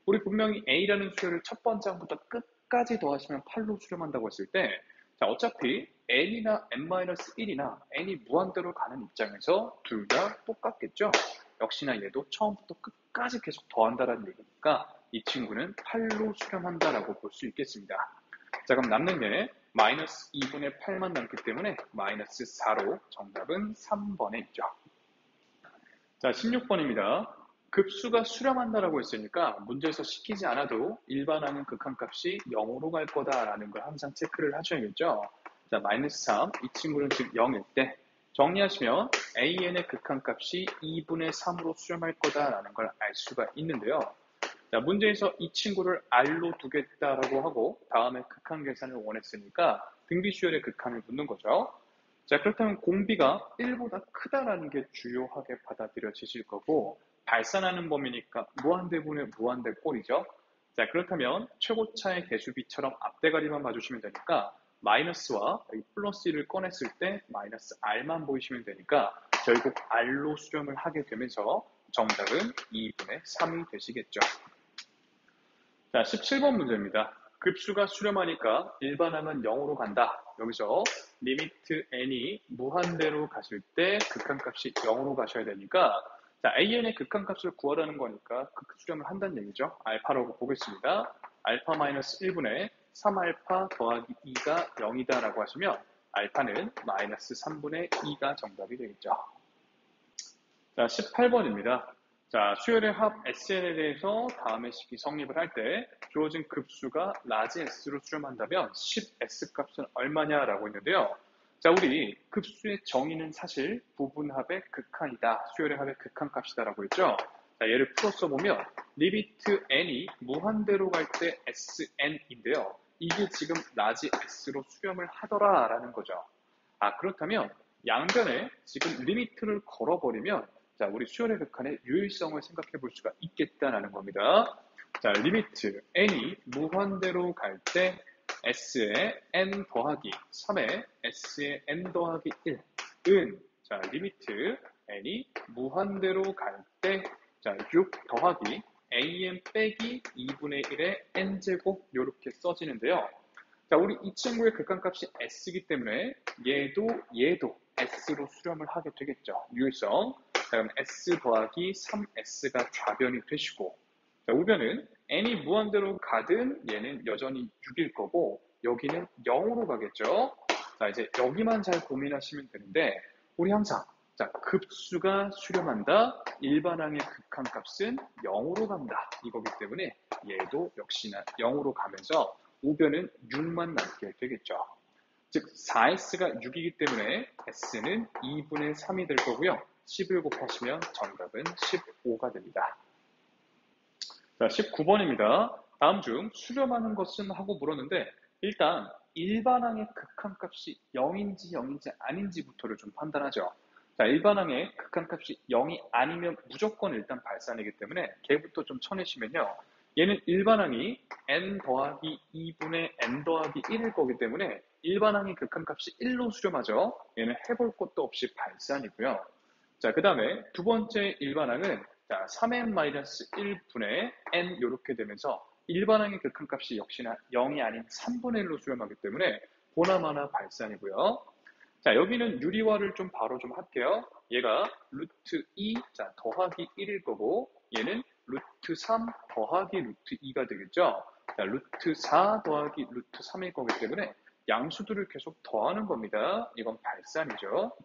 우리 분명히 a라는 수열을 첫 번째 항부터 끝까지 더하시면 8로 수렴한다고 했을 때, 자, 어차피 n이나 n-1이나 n이 무한대로 가는 입장에서 둘 다 똑같겠죠? 역시나 얘도 처음부터 끝까지 계속 더한다라는 얘기니까 이 친구는 8로 수렴한다라고 볼 수 있겠습니다. 자, 그럼 남는 게 마이너스 2분의 8만 남기 때문에 마이너스 4로 정답은 3번에 있죠. 자, 16번입니다. 급수가 수렴한다라고 했으니까 문제에서 시키지 않아도 일반항은 극한값이 0으로 갈 거다라는 걸 항상 체크를 하셔야겠죠. 자, 마이너스 3, 이 친구는 지금 0일 때 정리하시면 an의 극한값이 2분의 3으로 수렴할 거다라는 걸 알 수가 있는데요. 자, 문제에서 이 친구를 R로 두겠다라고 하고 다음에 극한 계산을 원했으니까 등비 수열의 극한을 묻는 거죠. 자, 그렇다면 공비가 1보다 크다라는 게 주요하게 받아들여지실 거고 발산하는 범위니까 무한대분의 무한대꼴이죠. 자, 그렇다면 최고차의 개수비처럼 앞대가리만 봐주시면 되니까 마이너스와 여기 플러스 1을 꺼냈을 때 마이너스 R만 보이시면 되니까 결국 R로 수렴을 하게 되면서 정답은 2분의 3이 되시겠죠. 자, 17번 문제입니다. 급수가 수렴하니까 일반항은 0으로 간다. 여기서 리미트 n이 무한대로 가실 때 극한값이 0으로 가셔야 되니까 자, an의 극한값을 구하라는 거니까 극수렴을 한다는 얘기죠. 알파라고 보겠습니다. 알파 마이너스 1분의 3알파 더하기 2가 0이다 라고 하시면 알파는 마이너스 3분의 2가 정답이 되겠죠. 자, 18번입니다. 자, 수열의 합 SN에 대해서 다음의 식이 성립을 할 때 주어진 급수가 라지 S로 수렴한다면 10S 값은 얼마냐라고 했는데요. 자, 우리 급수의 정의는 사실 부분합의 극한이다. 수열의 합의 극한값이다라고 했죠. 자, 얘를 풀어서 보면 리미트 n이 무한대로 갈 때 SN인데요. 이게 지금 라지 S로 수렴을 하더라라는 거죠. 아, 그렇다면 양변에 지금 리미트를 걸어버리면 자, 우리 수열의 극한의 유일성을 생각해 볼 수가 있겠다라는 겁니다. 자, 리미트 n이 무한대로 갈 때 s의 n 더하기 3의 s의 n 더하기 1은 자, 리미트 n이 무한대로 갈 때 자, 6 더하기 an 빼기 2분의 1의 n제곱 이렇게 써지는데요. 자, 우리 이 친구의 극한값이 s이기 때문에 얘도 s로 수렴을 하게 되겠죠. 유일성. 자, 그럼 s 더하기 3s가 좌변이 되시고 자, 우변은 n이 무한대로 가든 얘는 여전히 6일 거고 여기는 0으로 가겠죠. 자, 이제 여기만 잘 고민하시면 되는데 우리 항상 자, 급수가 수렴한다. 일반항의 극한값은 0으로 간다. 이거기 때문에 얘도 역시나 0으로 가면서 우변은 6만 남게 되겠죠. 즉 4s가 6이기 때문에 s는 2분의 3이 될 거고요. 10을 곱하시면 정답은 15가 됩니다. 자, 19번입니다. 다음 중 수렴하는 것은 하고 물었는데 일단 일반항의 극한값이 0인지 0인지 아닌지부터를 좀 판단하죠. 자, 일반항의 극한값이 0이 아니면 무조건 일단 발산이기 때문에 걔부터 좀 쳐내시면요. 얘는 일반항이 n 더하기 2분의 n 더하기 1일 거기 때문에 일반항의 극한값이 1로 수렴하죠. 얘는 해볼 것도 없이 발산이고요. 자, 그 다음에 두 번째 일반항은 자, 3n-1분의 n 이렇게 되면서 일반항의 극한값이 역시나 0이 아닌 3분의 1로 수렴하기 때문에 보나마나 발산이고요. 자, 여기는 유리화를 좀 바로 좀 할게요. 얘가 루트 2 자, 더하기 1일 거고 얘는 루트 3 더하기 루트 2가 되겠죠. 자, 루트 4 더하기 루트 3일 거기 때문에 양수들을 계속 더하는 겁니다. 이건 발산이죠.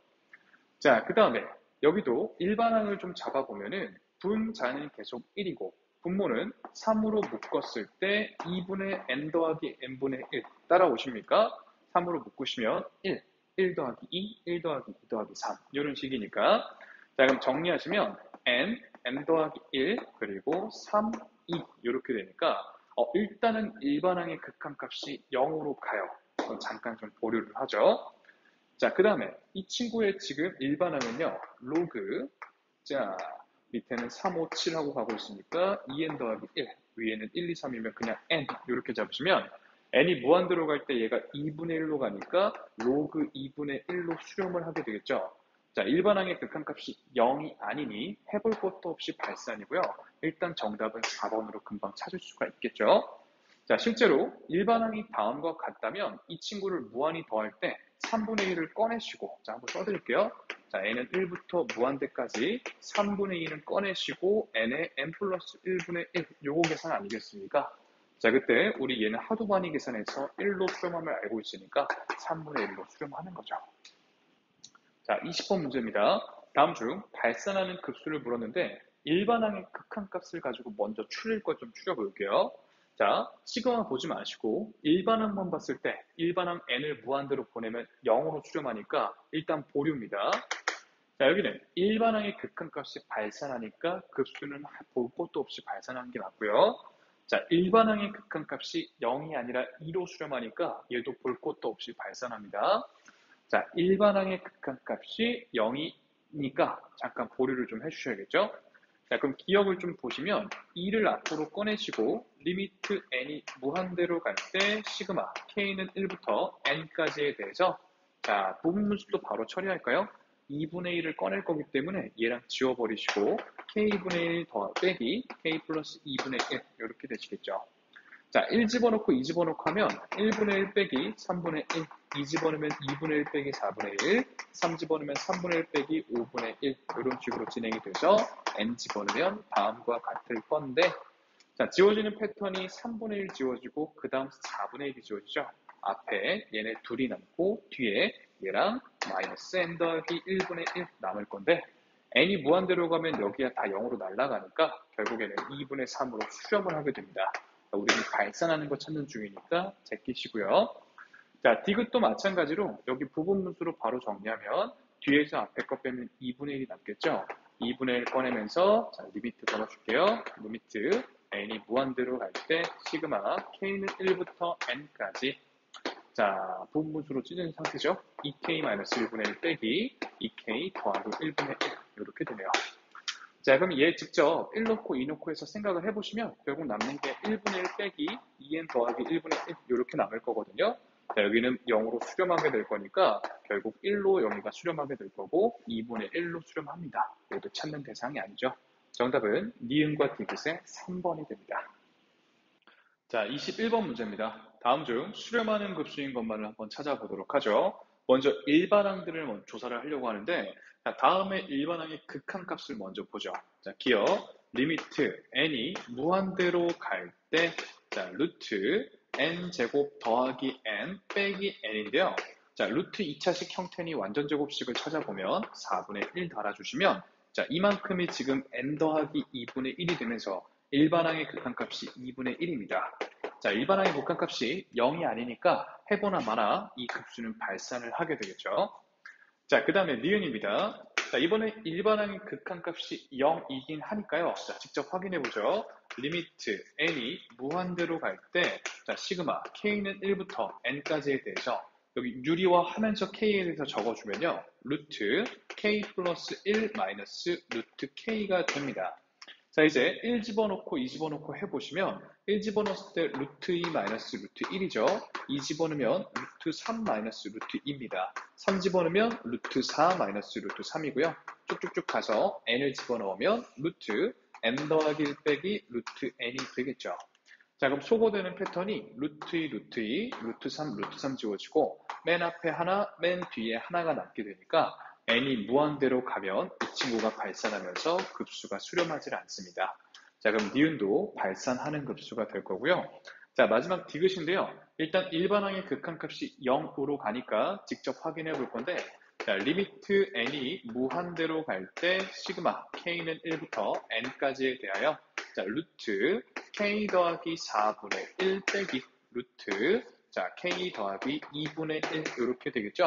자, 그 다음에 여기도 일반항을 좀 잡아보면은 분자는 계속 1이고 분모는 3으로 묶었을 때 2분의 n 더하기 n분의 1 따라오십니까? 3으로 묶으시면 1 더하기 2, 1 더하기 2 더하기 3 이런 식이니까 자, 그럼 정리하시면 n 더하기 1 그리고 3, 2 이렇게 되니까 일단은 일반항의 극한값이 0으로 가요. 잠깐 좀 보류를 하죠. 자, 그 다음에 이 친구의 지금 일반항은요, 로그, 자, 밑에는 3, 5, 7하고 가고 있으니까 2n 더하기 1, 위에는 1, 2, 3이면 그냥 n, 이렇게 잡으시면 n이 무한대로 갈 때 얘가 2분의 1로 가니까 로그 2분의 1로 수렴을 하게 되겠죠. 자, 일반항의 극한값이 0이 아니니 해볼 것도 없이 발산이고요. 일단 정답은 4번으로 금방 찾을 수가 있겠죠. 자, 실제로 일반항이 다음과 같다면 이 친구를 무한히 더할 때 3분의 1을 꺼내시고 자, 한번 써드릴게요. 자, n은 1부터 무한대까지 3분의 2는 꺼내시고 n의 n 플러스 1분의 1 요거 계산 아니겠습니까? 자, 그때 우리 얘는 하도 많이 계산해서 1로 수렴함을 알고 있으니까 3분의 1로 수렴하는 거죠. 자, 20번 문제입니다. 다음 중 발산하는 급수를 물었는데 일반항의 극한값을 가지고 먼저 추릴 것 좀 추려볼게요. 자, 시그마 보지 마시고 일반항만 봤을 때 일반항 n을 무한대로 보내면 0으로 수렴하니까 일단 보류입니다. 자, 여기는 일반항의 극한값이 발산하니까 급수는 볼 것도 없이 발산하는 게 맞고요. 자, 일반항의 극한값이 0이 아니라 2로 수렴하니까 얘도 볼 것도 없이 발산합니다. 자, 일반항의 극한값이 0이니까 잠깐 보류를 좀 해주셔야겠죠? 자, 그럼 기억을 좀 보시면 2를 앞으로 꺼내시고 리미트 n이 무한대로 갈 때 시그마 k는 1부터 n까지에 대해서 자, 부분분수도 바로 처리할까요? 2분의 1을 꺼낼 거기 때문에 얘랑 지워버리시고 k분의 1 더 빼기 k 플러스 2분의 1 이렇게 되시겠죠. 자, 1 집어넣고 2 집어넣고 하면 1분의 1 빼기 3분의 1, 2 집어넣으면 2분의 1 빼기 4분의 1, 3 집어넣으면 3분의 1 빼기 5분의 1 이런 식으로 진행이 돼서 n 집어넣으면 다음과 같을 건데 자, 지워지는 패턴이 3분의 1 지워지고 그 다음 4분의 1이 지워지죠. 앞에 얘네 둘이 남고 뒤에 얘랑 마이너스 n 더하기 1분의 1 남을 건데 n이 무한대로 가면 여기가 다 0으로 날아가니까 결국에는 2분의 3으로 수렴을 하게 됩니다. 우리는 발산하는 거 찾는 중이니까 제끼시고요. 자, 디귿도 마찬가지로 여기 부분분수로 바로 정리하면 뒤에서 앞에 거 빼면 2분의 1이 남겠죠? 2분의 1 꺼내면서 자, 리미트 걸어줄게요. 리미트 n이 무한대로 갈 때 시그마 k는 1부터 n까지 자, 부분분수로 찢은 상태죠? 2k-1분의 1 빼기 2k 더하기 1분의 1 이렇게 되네요. 자, 그럼 얘 직접 1 놓고 2 놓고 해서 생각을 해보시면 결국 남는 게 1분의 1 빼기 2n 더하기 1분의 1 이렇게 남을 거거든요. 자, 여기는 0으로 수렴하게 될 거니까 결국 1로 여기가 수렴하게 될 거고 2분의 1로 수렴합니다. 얘도 찾는 대상이 아니죠. 정답은 니은과 디귿의 3번이 됩니다. 자, 21번 문제입니다. 다음 중 수렴하는 급수인 것만을 한번 찾아보도록 하죠. 먼저 일반항들을 조사를 하려고 하는데 자, 다음에 일반항의 극한값을 먼저 보죠. 자, 기억 리미트 n이 무한대로 갈 때 자, 루트 n제곱 더하기 n 빼기 n인데요. 자, 루트 2차식 형태니 완전제곱식을 찾아보면 4분의 1 달아주시면 자, 이만큼이 지금 n 더하기 2분의 1이 되면서 일반항의 극한값이 2분의 1입니다. 자, 일반항의 극한값이 0이 아니니까 해보나 마나 이 급수는 발산을 하게 되겠죠. 자, 그 다음에 니은입니다. 자, 이번에 일반항의 극한값이 0이긴 하니까요. 자, 직접 확인해보죠. 리미트 n이 무한대로 갈 때, 자, 시그마 k는 1부터 n까지에 대해서 여기 유리화 하면서 k에 대해서 적어주면요. 루트 k 플러스 1 마이너스 루트 k가 됩니다. 자, 이제 1 집어넣고 2 집어넣고 해보시면 1 집어넣었을 때 루트 2 마이너스 루트 1이죠. 2 집어넣으면 루트 3 마이너스 루트 2입니다. 3 집어넣으면 루트 4 마이너스 루트 3이고요. 쭉쭉쭉 가서 n을 집어넣으면 루트 n 더하기 1 빼기 루트 n이 되겠죠. 자, 그럼 소거되는 패턴이 루트 2, 루트 2, 루트 3, 루트 3 지워지고 맨 앞에 하나, 맨 뒤에 하나가 남게 되니까 n이 무한대로 가면 이 친구가 발산하면서 급수가 수렴하지 않습니다. 자, 그럼 니은도 발산하는 급수가 될 거고요. 자, 마지막 디귿인데요. 일단 일반항의 극한값이 0으로 가니까 직접 확인해 볼 건데 자, 리미트 n이 무한대로 갈 때 시그마 k는 1부터 n까지에 대하여 자, 루트 k 더하기 4분의 1 빼기 루트 자, k 더하기 2분의 1 이렇게 되겠죠.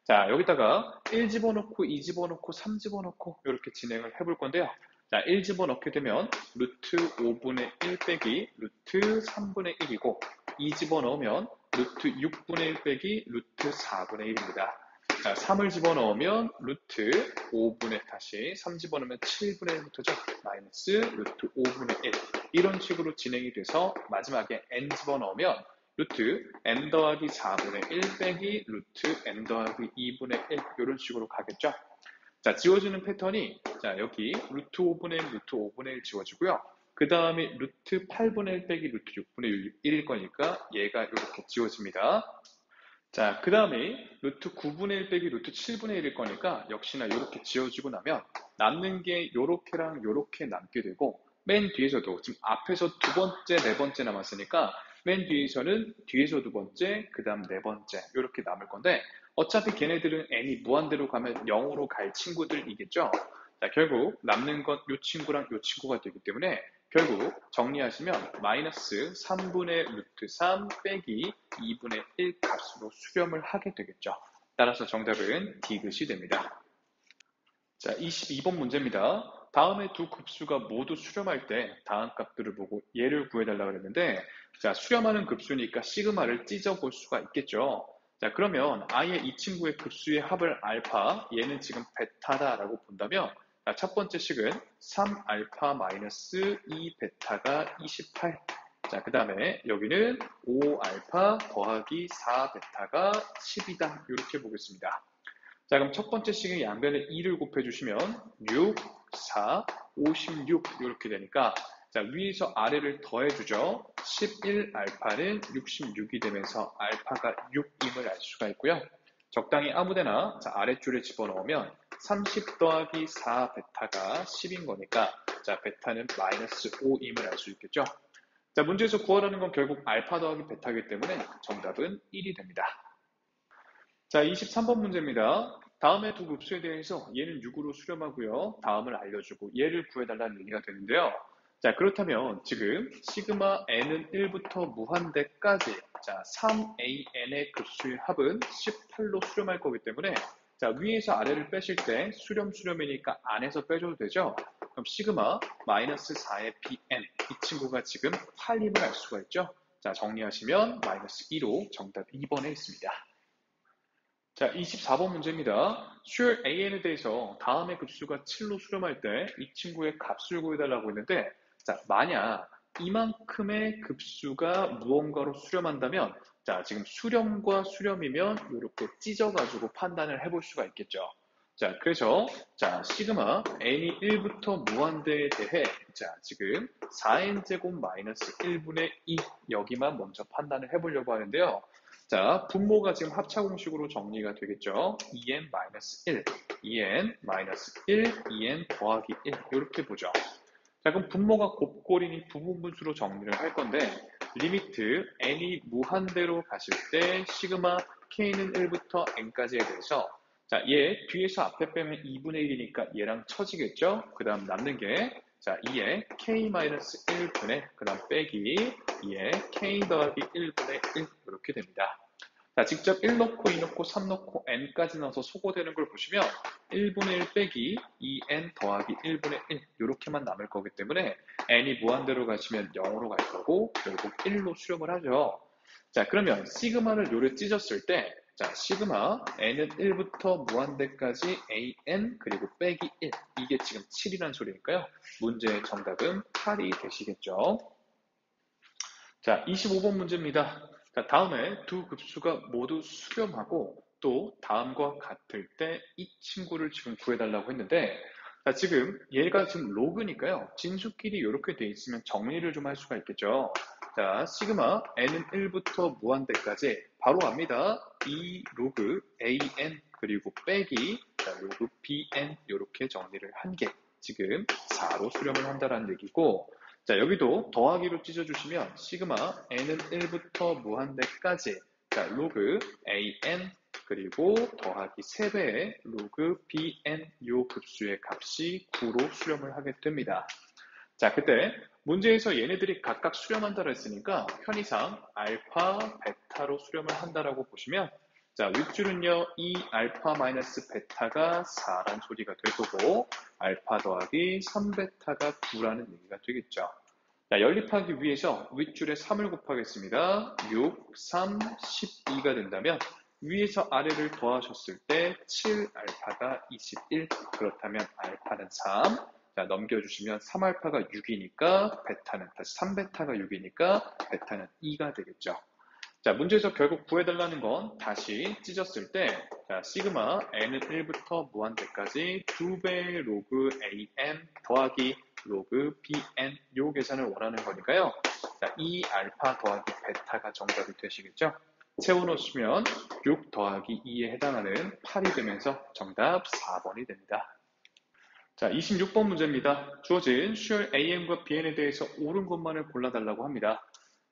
자, 여기다가 1 집어넣고 2 집어넣고 3 집어넣고 이렇게 진행을 해볼 건데요. 자, 1 집어넣게 되면 루트 5분의 1 빼기 루트 3분의 1이고 2 집어넣으면 루트 6분의 1 빼기 루트 4분의 1입니다. 자, 3을 집어넣으면 루트 5분의 다시 3 집어넣으면 7분의 1부터죠. 마이너스 루트 5분의 1 이런 식으로 진행이 돼서 마지막에 n 집어넣으면 루트 n 더하기 4분의 1 빼기 루트 n 더하기 2분의 1 이런 식으로 가겠죠. 자, 지워지는 패턴이 자, 여기 루트 5분의 1, 루트 5분의 1 지워지고요. 그 다음에 루트 8분의 1 빼기 루트 6분의 1일 거니까 얘가 이렇게 지워집니다. 자, 그 다음에 루트 9분의 1 빼기 루트 7분의 1일 거니까 역시나 이렇게 지워지고 나면 남는 게 요렇게랑 요렇게 남게 되고 맨 뒤에서도 지금 앞에서 두 번째, 네 번째 남았으니까 맨 뒤에서는 뒤에서 두 번째, 그 다음 네 번째 이렇게 남을 건데 어차피 걔네들은 n이 무한대로 가면 0으로 갈 친구들이겠죠. 자, 결국 남는 건 이 친구랑 이 친구가 되기 때문에 결국 정리하시면 마이너스 3분의 루트 3 빼기 2분의 1 값으로 수렴을 하게 되겠죠. 따라서 정답은 디귿이 됩니다. 자, 22번 문제입니다. 다음의 두 급수가 모두 수렴할 때 다음 값들을 보고 얘를 구해달라고 그랬는데, 자, 수렴하는 급수니까 시그마를 찢어볼 수가 있겠죠. 자, 그러면 아예 이 친구의 급수의 합을 알파, 얘는 지금 베타다라고 본다면, 자, 첫 번째 식은 3알파 마이너스 2베타가 28. 자, 그 다음에 여기는 5알파 더하기 4베타가 10이다. 이렇게 보겠습니다. 자, 그럼 첫 번째 식의 양변에 2를 곱해주시면 6, 4, 56 이렇게 되니까 자, 위에서 아래를 더해주죠. 11 알파는 66이 되면서 알파가 6임을 알 수가 있고요. 적당히 아무데나 자, 아래줄에 집어넣으면 30 더하기 4 베타가 10인 거니까 자, 베타는 마이너스 5임을 알 수 있겠죠. 자, 문제에서 구하라는 건 결국 알파 더하기 베타이기 때문에 정답은 1이 됩니다. 자, 23번 문제입니다. 다음의 두 급수에 대해서 얘는 6으로 수렴하고요. 다음을 알려주고 얘를 구해달라는 얘기가 되는데요. 자, 그렇다면 지금 시그마 n은 1부터 무한대까지 자, 3an의 급수의 합은 18로 수렴할 거기 때문에 자, 위에서 아래를 빼실 때 수렴이니까 안에서 빼줘도 되죠. 그럼 시그마 마이너스 4의 bn 이 친구가 지금 8임을 알 수가 있죠. 자, 정리하시면 마이너스 2로 정답 2번에 있습니다. 자, 24번 문제입니다. 수열 AN에 대해서 다음의 급수가 7로 수렴할 때 이 친구의 값을 구해달라고 했는데, 자, 만약 이만큼의 급수가 무언가로 수렴한다면, 자, 지금 수렴과 수렴이면 이렇게 찢어가지고 판단을 해볼 수가 있겠죠. 자, 그래서, 자, 시그마 n이 1부터 무한대에 대해, 자, 지금 4n제곱 마이너스 1분의 2, 여기만 먼저 판단을 해보려고 하는데요. 자, 분모가 지금 합차 공식으로 정리가 되겠죠. 2n-1, 2n-1, 2n 더하기 1 이렇게 보죠. 자, 그럼 분모가 곱골이니 부분분수로 정리를 할 건데 리미트 n이 무한대로 가실 때 시그마 k는 1부터 n까지에 대해서 자, 얘 뒤에서 앞에 빼면 2분의 1이니까 얘랑 쳐지겠죠. 그 다음 남는 게 자, 2에 k-1분의 그 다음 빼기 2에 k 더하기 1분의 1 이렇게 됩니다. 자, 직접 1 넣고 2 넣고 3 넣고 n까지 넣어서 소거되는 걸 보시면 1분의 1 빼기 2n 더하기 1분의 1 이렇게만 남을 거기 때문에 n이 무한대로 가시면 0으로 갈 거고 결국 1로 수렴을 하죠. 자, 그러면 시그마를 요래 찢었을 때 자, 시그마 n은 1부터 무한대까지 an 그리고 빼기 1 이게 지금 7이라는 소리니까요. 문제의 정답은 8이 되시겠죠. 자, 25번 문제입니다. 자, 다음에 두 급수가 모두 수렴하고 또 다음과 같을 때 이 친구를 지금 구해달라고 했는데 자, 지금 얘가 지금 로그니까요. 진수끼리 이렇게 돼 있으면 정리를 좀 할 수가 있겠죠. 자, 시그마 n은 1부터 무한대까지 바로 압니다. 2 로그 an 그리고 빼기 자, 로그 bn 이렇게 정리를 한 게 지금 4로 수렴을 한다는 얘기고 자, 여기도 더하기로 찢어주시면 시그마 n은 1부터 무한대까지 자, 로그 an 그리고 더하기 3배의 로그 bn 요 급수의 값이 9로 수렴을 하게 됩니다. 자, 그때 문제에서 얘네들이 각각 수렴한다고 했으니까 편의상 알파, 베타로 수렴을 한다라고 보시면 자, 윗줄은요, 2 알파 마이너스 베타가 4란 소리가 될 거고 알파 더하기 3베타가 9라는 얘기가 되겠죠. 자, 연립하기 위해서 윗줄에 3을 곱하겠습니다. 6, 3, 12가 된다면 위에서 아래를 더하셨을 때 7 알파가 21 그렇다면 알파는 3 자, 넘겨주시면 3알파가 6이니까 베타는 다시 3베타가 6이니까 베타는 2가 되겠죠. 자, 문제에서 결국 구해달라는 건 다시 찢었을 때 자, 시그마 n은 1부터 무한대까지 2배의 로그 an 더하기 로그 bn 요 계산을 원하는 거니까요. 자, 2 알파 더하기 베타가 정답이 되시겠죠? 채워놓으시면 6 더하기 2에 해당하는 8이 되면서 정답 4번이 됩니다. 자, 26번 문제입니다. 주어진 수열 AM과 BN에 대해서 옳은 것만을 골라달라고 합니다.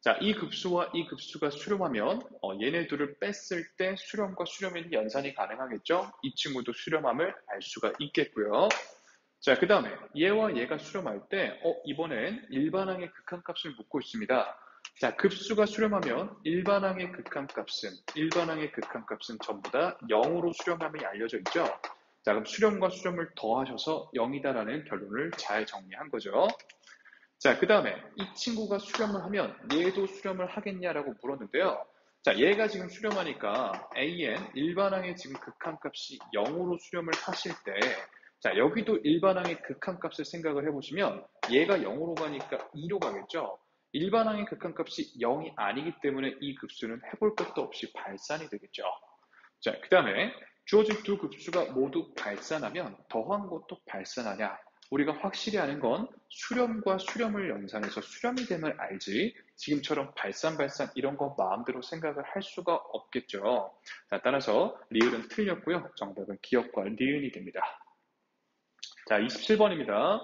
자, 이 급수와 이 급수가 수렴하면 얘네 둘을 뺐을 때 수렴과 수렴에는 연산이 가능하겠죠? 이 친구도 수렴함을 알 수가 있겠고요. 자, 그 다음에 얘와 얘가 수렴할 때 이번엔 일반항의 극한값을 묻고 있습니다. 자, 급수가 수렴하면 일반항의 극한값은 전부 다 0으로 수렴함이 알려져 있죠. 자, 그럼 수렴과 수렴을 더하셔서 0이다라는 결론을 잘 정리한 거죠. 자, 그 다음에 이 친구가 수렴을 하면 얘도 수렴을 하겠냐라고 물었는데요. 자, 얘가 지금 수렴하니까 AN 일반항의 지금 극한값이 0으로 수렴을 하실 때, 자, 여기도 일반항의 극한값을 생각을 해보시면 얘가 0으로 가니까 2로 가겠죠. 일반항의 극한값이 0이 아니기 때문에 이 급수는 해볼 것도 없이 발산이 되겠죠. 자, 그 다음에 주어진 두 급수가 모두 발산하면 더한 것도 발산하냐? 우리가 확실히 아는 건 수렴과 수렴을 연산해서 수렴이 됨을 알지 지금처럼 발산 이런 거 마음대로 생각을 할 수가 없겠죠. 자, 따라서 리을은 틀렸고요. 정답은 기억과 니은이 됩니다. 자, 27번입니다.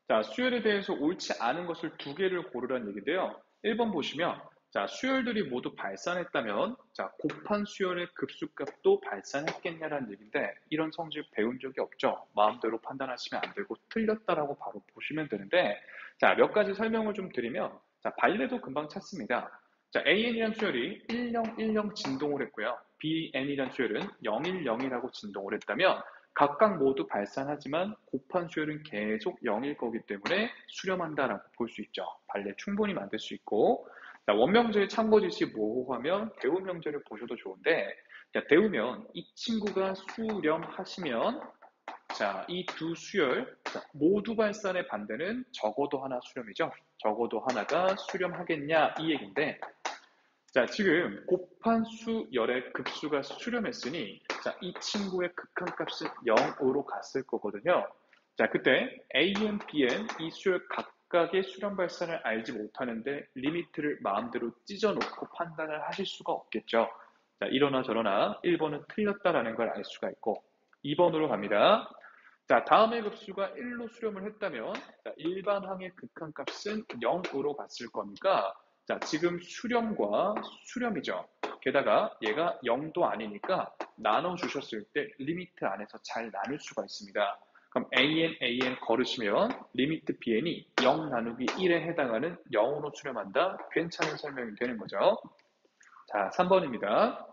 자, 수열에 대해서 옳지 않은 것을 두 개를 고르라는 얘기인데요. 1번 보시면 자, 수열들이 모두 발산했다면 자, 곱한 수열의 급수값도 발산했겠냐라는 얘기인데 이런 성질 배운 적이 없죠. 마음대로 판단하시면 안 되고 틀렸다라고 바로 보시면 되는데 자, 몇 가지 설명을 좀 드리면 자, 발레도 금방 찾습니다. 자, AN이라는 수열이 1010 진동을 했고요. BN이라는 수열은 010이라고 진동을 했다면 각각 모두 발산하지만 곱한 수열은 계속 0일 거기 때문에 수렴한다라고 볼 수 있죠. 발레 충분히 만들 수 있고 자, 원명제의 참고지시 모호하면 대우명제를 보셔도 좋은데 자, 대우면 이 친구가 수렴하시면 자, 이 두 수열 자, 모두 발산의 반대는 적어도 하나 수렴이죠. 적어도 하나가 수렴하겠냐 이 얘기인데 자, 지금 곱한 수열의 급수가 수렴했으니 자, 이 친구의 극한값은 0으로 갔을 거거든요. 자, 그때 AN, BN 이 수열 각각의 수렴 발산을 알지 못하는데 리미트를 마음대로 찢어놓고 판단을 하실 수가 없겠죠. 자, 이러나 저러나 1번은 틀렸다라는 걸 알 수가 있고 2번으로 갑니다. 자, 다음의 급수가 1로 수렴을 했다면 자, 일반항의 극한값은 0으로 갔을 거니까 자, 지금 수렴과 수렴이죠. 게다가 얘가 0도 아니니까 나눠주셨을 때 리미트 안에서 잘 나눌 수가 있습니다. 그럼 AN 걸으시면 리미트 BN이 0 나누기 1에 해당하는 0으로 수렴한다. 괜찮은 설명이 되는 거죠. 자, 3번입니다.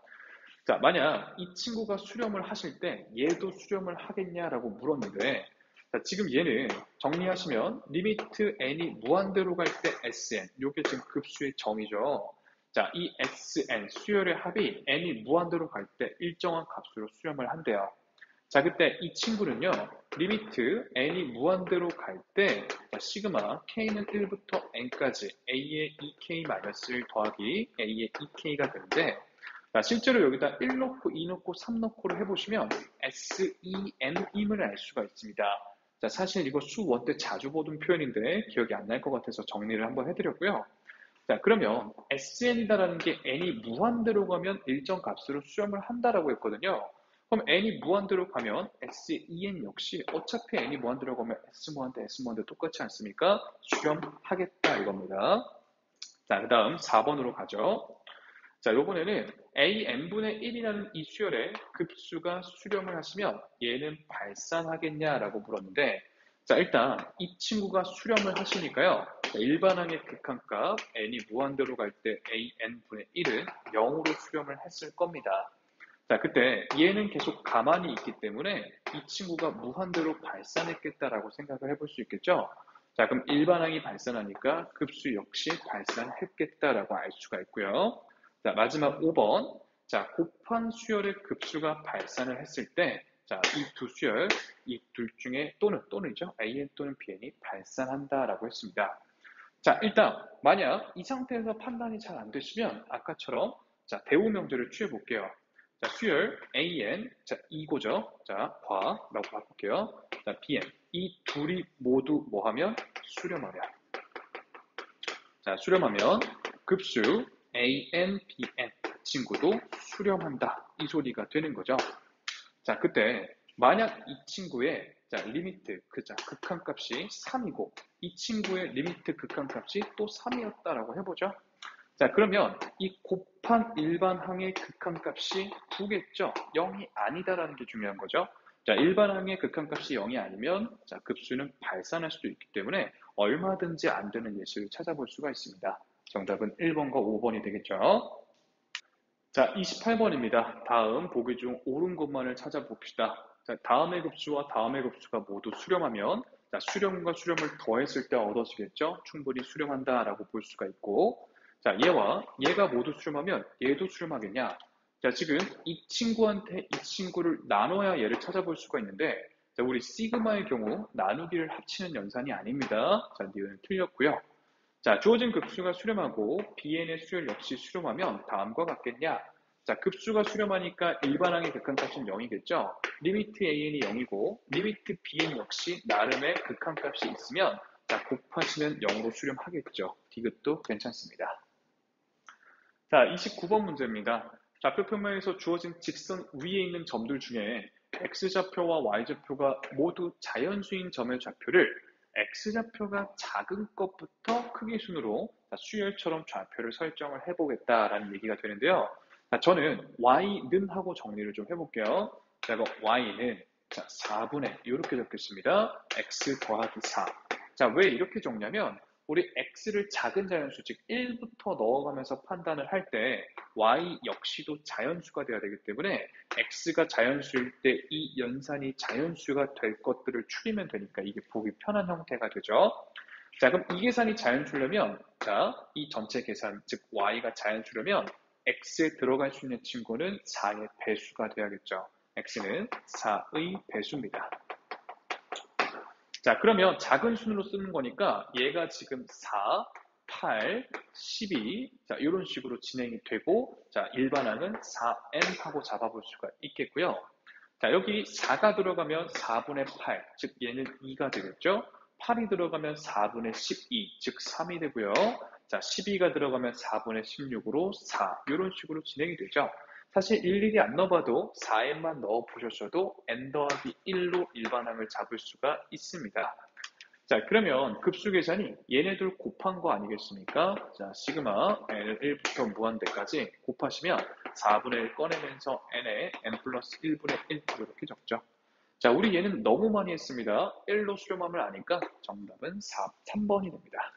자, 만약 이 친구가 수렴을 하실 때 얘도 수렴을 하겠냐라고 물었는데 자, 지금 얘는 정리하시면 리미트 n이 무한대로 갈 때 sn 요게 지금 급수의 정의죠. 자, 이 sn 수열의 합이 n이 무한대로 갈 때 일정한 값으로 수렴을 한대요. 자, 그때 이 친구는요 리미트 n이 무한대로 갈 때 시그마 k는 1부터 n까지 a의 2k-1 더하기 a의 2k가 되는데 자, 실제로 여기다 1 넣고 2 넣고 3 넣고를 해보시면 SEN임을 알 수가 있습니다. 자, 사실 이거 수원 때 자주 보던 표현인데 기억이 안 날 것 같아서 정리를 한번 해드렸고요. 자, 그러면 SN이다라는 게 n이 무한대로 가면 일정 값으로 수렴을 한다라고 했거든요. 그럼 n이 무한대로 가면 SEN 역시 어차피 n이 무한대로 가면 S 무한대 똑같지 않습니까? 수렴하겠다 이겁니다. 자, 그 다음 4번으로 가죠. 자, 요번에는 AN분의 1이라는 이 수열에 급수가 수렴을 하시면 얘는 발산하겠냐라고 물었는데 자, 일단 이 친구가 수렴을 하시니까요. 자, 일반항의 극한값 n이 무한대로 갈 때 AN분의 1은 0으로 수렴을 했을 겁니다. 자, 그때 얘는 계속 가만히 있기 때문에 이 친구가 무한대로 발산했겠다라고 생각을 해볼 수 있겠죠. 자, 그럼 일반항이 발산하니까 급수 역시 발산했겠다라고 알 수가 있고요. 자, 마지막 5번. 자, 곱한 수열의 급수가 발산을 했을 때, 자, 이 두 수열, 이 둘 중에 또는이죠. AN 또는 BN이 발산한다라고 했습니다. 자, 일단, 만약 이 상태에서 판단이 잘 안 되시면, 아까처럼, 자, 대우명제를 취해 볼게요. 자, 수열, AN, 자, 이거죠. 자, 과라고 바꿀게요. 자, BN. 이 둘이 모두 뭐 하면? 수렴하면. 자, 수렴하면, 급수, AN, BN 친구도 수렴한다. 이 소리가 되는 거죠. 자, 그때 만약 이 친구의 자, 리미트, 극한값이 3이고 이 친구의 리미트 극한값이 또 3이었다라고 해보죠. 자, 그러면 이 곱한 일반항의 극한값이 9겠죠. 0이 아니다라는 게 중요한 거죠. 자, 일반항의 극한값이 0이 아니면 자, 급수는 발산할 수도 있기 때문에 얼마든지 안 되는 예시를 찾아볼 수가 있습니다. 정답은 1번과 5번이 되겠죠. 자, 28번입니다. 다음 보기 중 옳은 것만을 찾아봅시다. 자, 다음의 급수와 다음의 급수가 모두 수렴하면 자, 수렴과 수렴을 더했을 때 얻어지겠죠. 충분히 수렴한다라고 볼 수가 있고 자, 얘가 모두 수렴하면 얘도 수렴하겠냐. 자, 지금 이 친구한테 이 친구를 나눠야 얘를 찾아볼 수가 있는데 자, 우리 시그마의 경우 나누기를 합치는 연산이 아닙니다. 자, 니은은 틀렸고요. 자, 주어진 급수가 수렴하고 bn의 수열 역시 수렴하면 다음과 같겠냐? 자, 급수가 수렴하니까 일반항의 극한값은 0이겠죠? 리미트 an이 0이고 리미트 bn 역시 나름의 극한값이 있으면 자, 곱하시면 0으로 수렴하겠죠. 디귿도 괜찮습니다. 자, 29번 문제입니다. 좌표 평면에서 주어진 직선 위에 있는 점들 중에 x좌표와 y좌표가 모두 자연수인 점의 좌표를 x좌표가 작은 것부터 크기 순으로 수열처럼 좌표를 설정을 해보겠다라는 얘기가 되는데요. 자, 저는 y는 하고 정리를 좀 해볼게요. 자, 이거 y는 4분의 이렇게 적겠습니다. x 더하기 4. 자, 왜 이렇게 적냐면 우리 x를 작은 자연수, 즉 1부터 넣어가면서 판단을 할 때 y 역시도 자연수가 돼야 되기 때문에 x가 자연수일 때 이 연산이 자연수가 될 것들을 추리면 되니까 이게 보기 편한 형태가 되죠. 자, 그럼 이 계산이 자연수려면 자, 이 전체 계산, 즉 y가 자연수려면 x에 들어갈 수 있는 친구는 4의 배수가 돼야겠죠. x는 4의 배수입니다. 자, 그러면 작은 순으로 쓰는 거니까 얘가 지금 4, 8, 12, 자, 이런 식으로 진행이 되고, 자, 일반항은 4n 하고 잡아볼 수가 있겠고요. 자, 여기 4가 들어가면 4분의 8, 즉 얘는 2가 되겠죠. 8이 들어가면 4분의 12, 즉 3이 되고요. 자, 12가 들어가면 4분의 16으로 4, 이런 식으로 진행이 되죠. 사실 일일이 안 넣어봐도 4n만 넣어보셨어도 n 더하기 1로 일반항을 잡을 수가 있습니다. 자, 그러면 급수 계산이 얘네들 곱한 거 아니겠습니까? 자, 시그마 n을 1부터 무한대까지 곱하시면 4분의 1 꺼내면서 n에 n 플러스 1분의 1 이렇게 적죠. 자, 우리 얘는 너무 많이 했습니다. 1로 수렴함을 아니까 정답은 3번이 됩니다.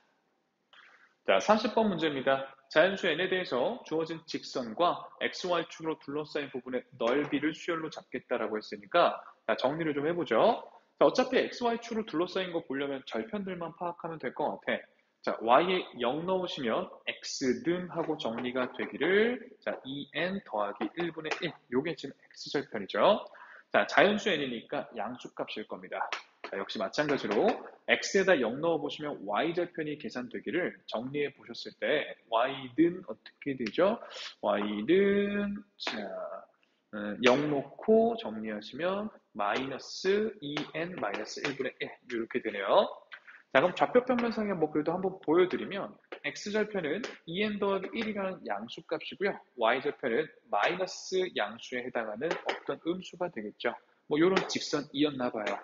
자, 30번 문제입니다. 자연수 n에 대해서 주어진 직선과 xy축으로 둘러싸인 부분의 넓이를 수열로 잡겠다라고 했으니까 자, 정리를 좀 해보죠. 자, 어차피 xy축으로 둘러싸인 거 보려면 절편들만 파악하면 될 것 같아. 자, y에 0 넣으시면 x등 하고 정리가 되기를 자, 2n 더하기 1분의 1 요게 지금 x절편이죠. 자, 자연수 n이니까 양수값일 겁니다. 자, 역시 마찬가지로 x에다 0 넣어보시면 y절편이 계산되기를 정리해 보셨을 때 y는 어떻게 되죠? y는 자, 0 놓고 정리하시면 마이너스 2n 마이너스 1분의 1 이렇게 되네요. 자, 그럼 좌표 평면상에 뭐 그래도 한번 보여드리면 x절편은 2n 더하기 1이라는 양수값이고요. y절편은 마이너스 양수에 해당하는 어떤 음수가 되겠죠. 뭐 이런 직선이었나 봐요.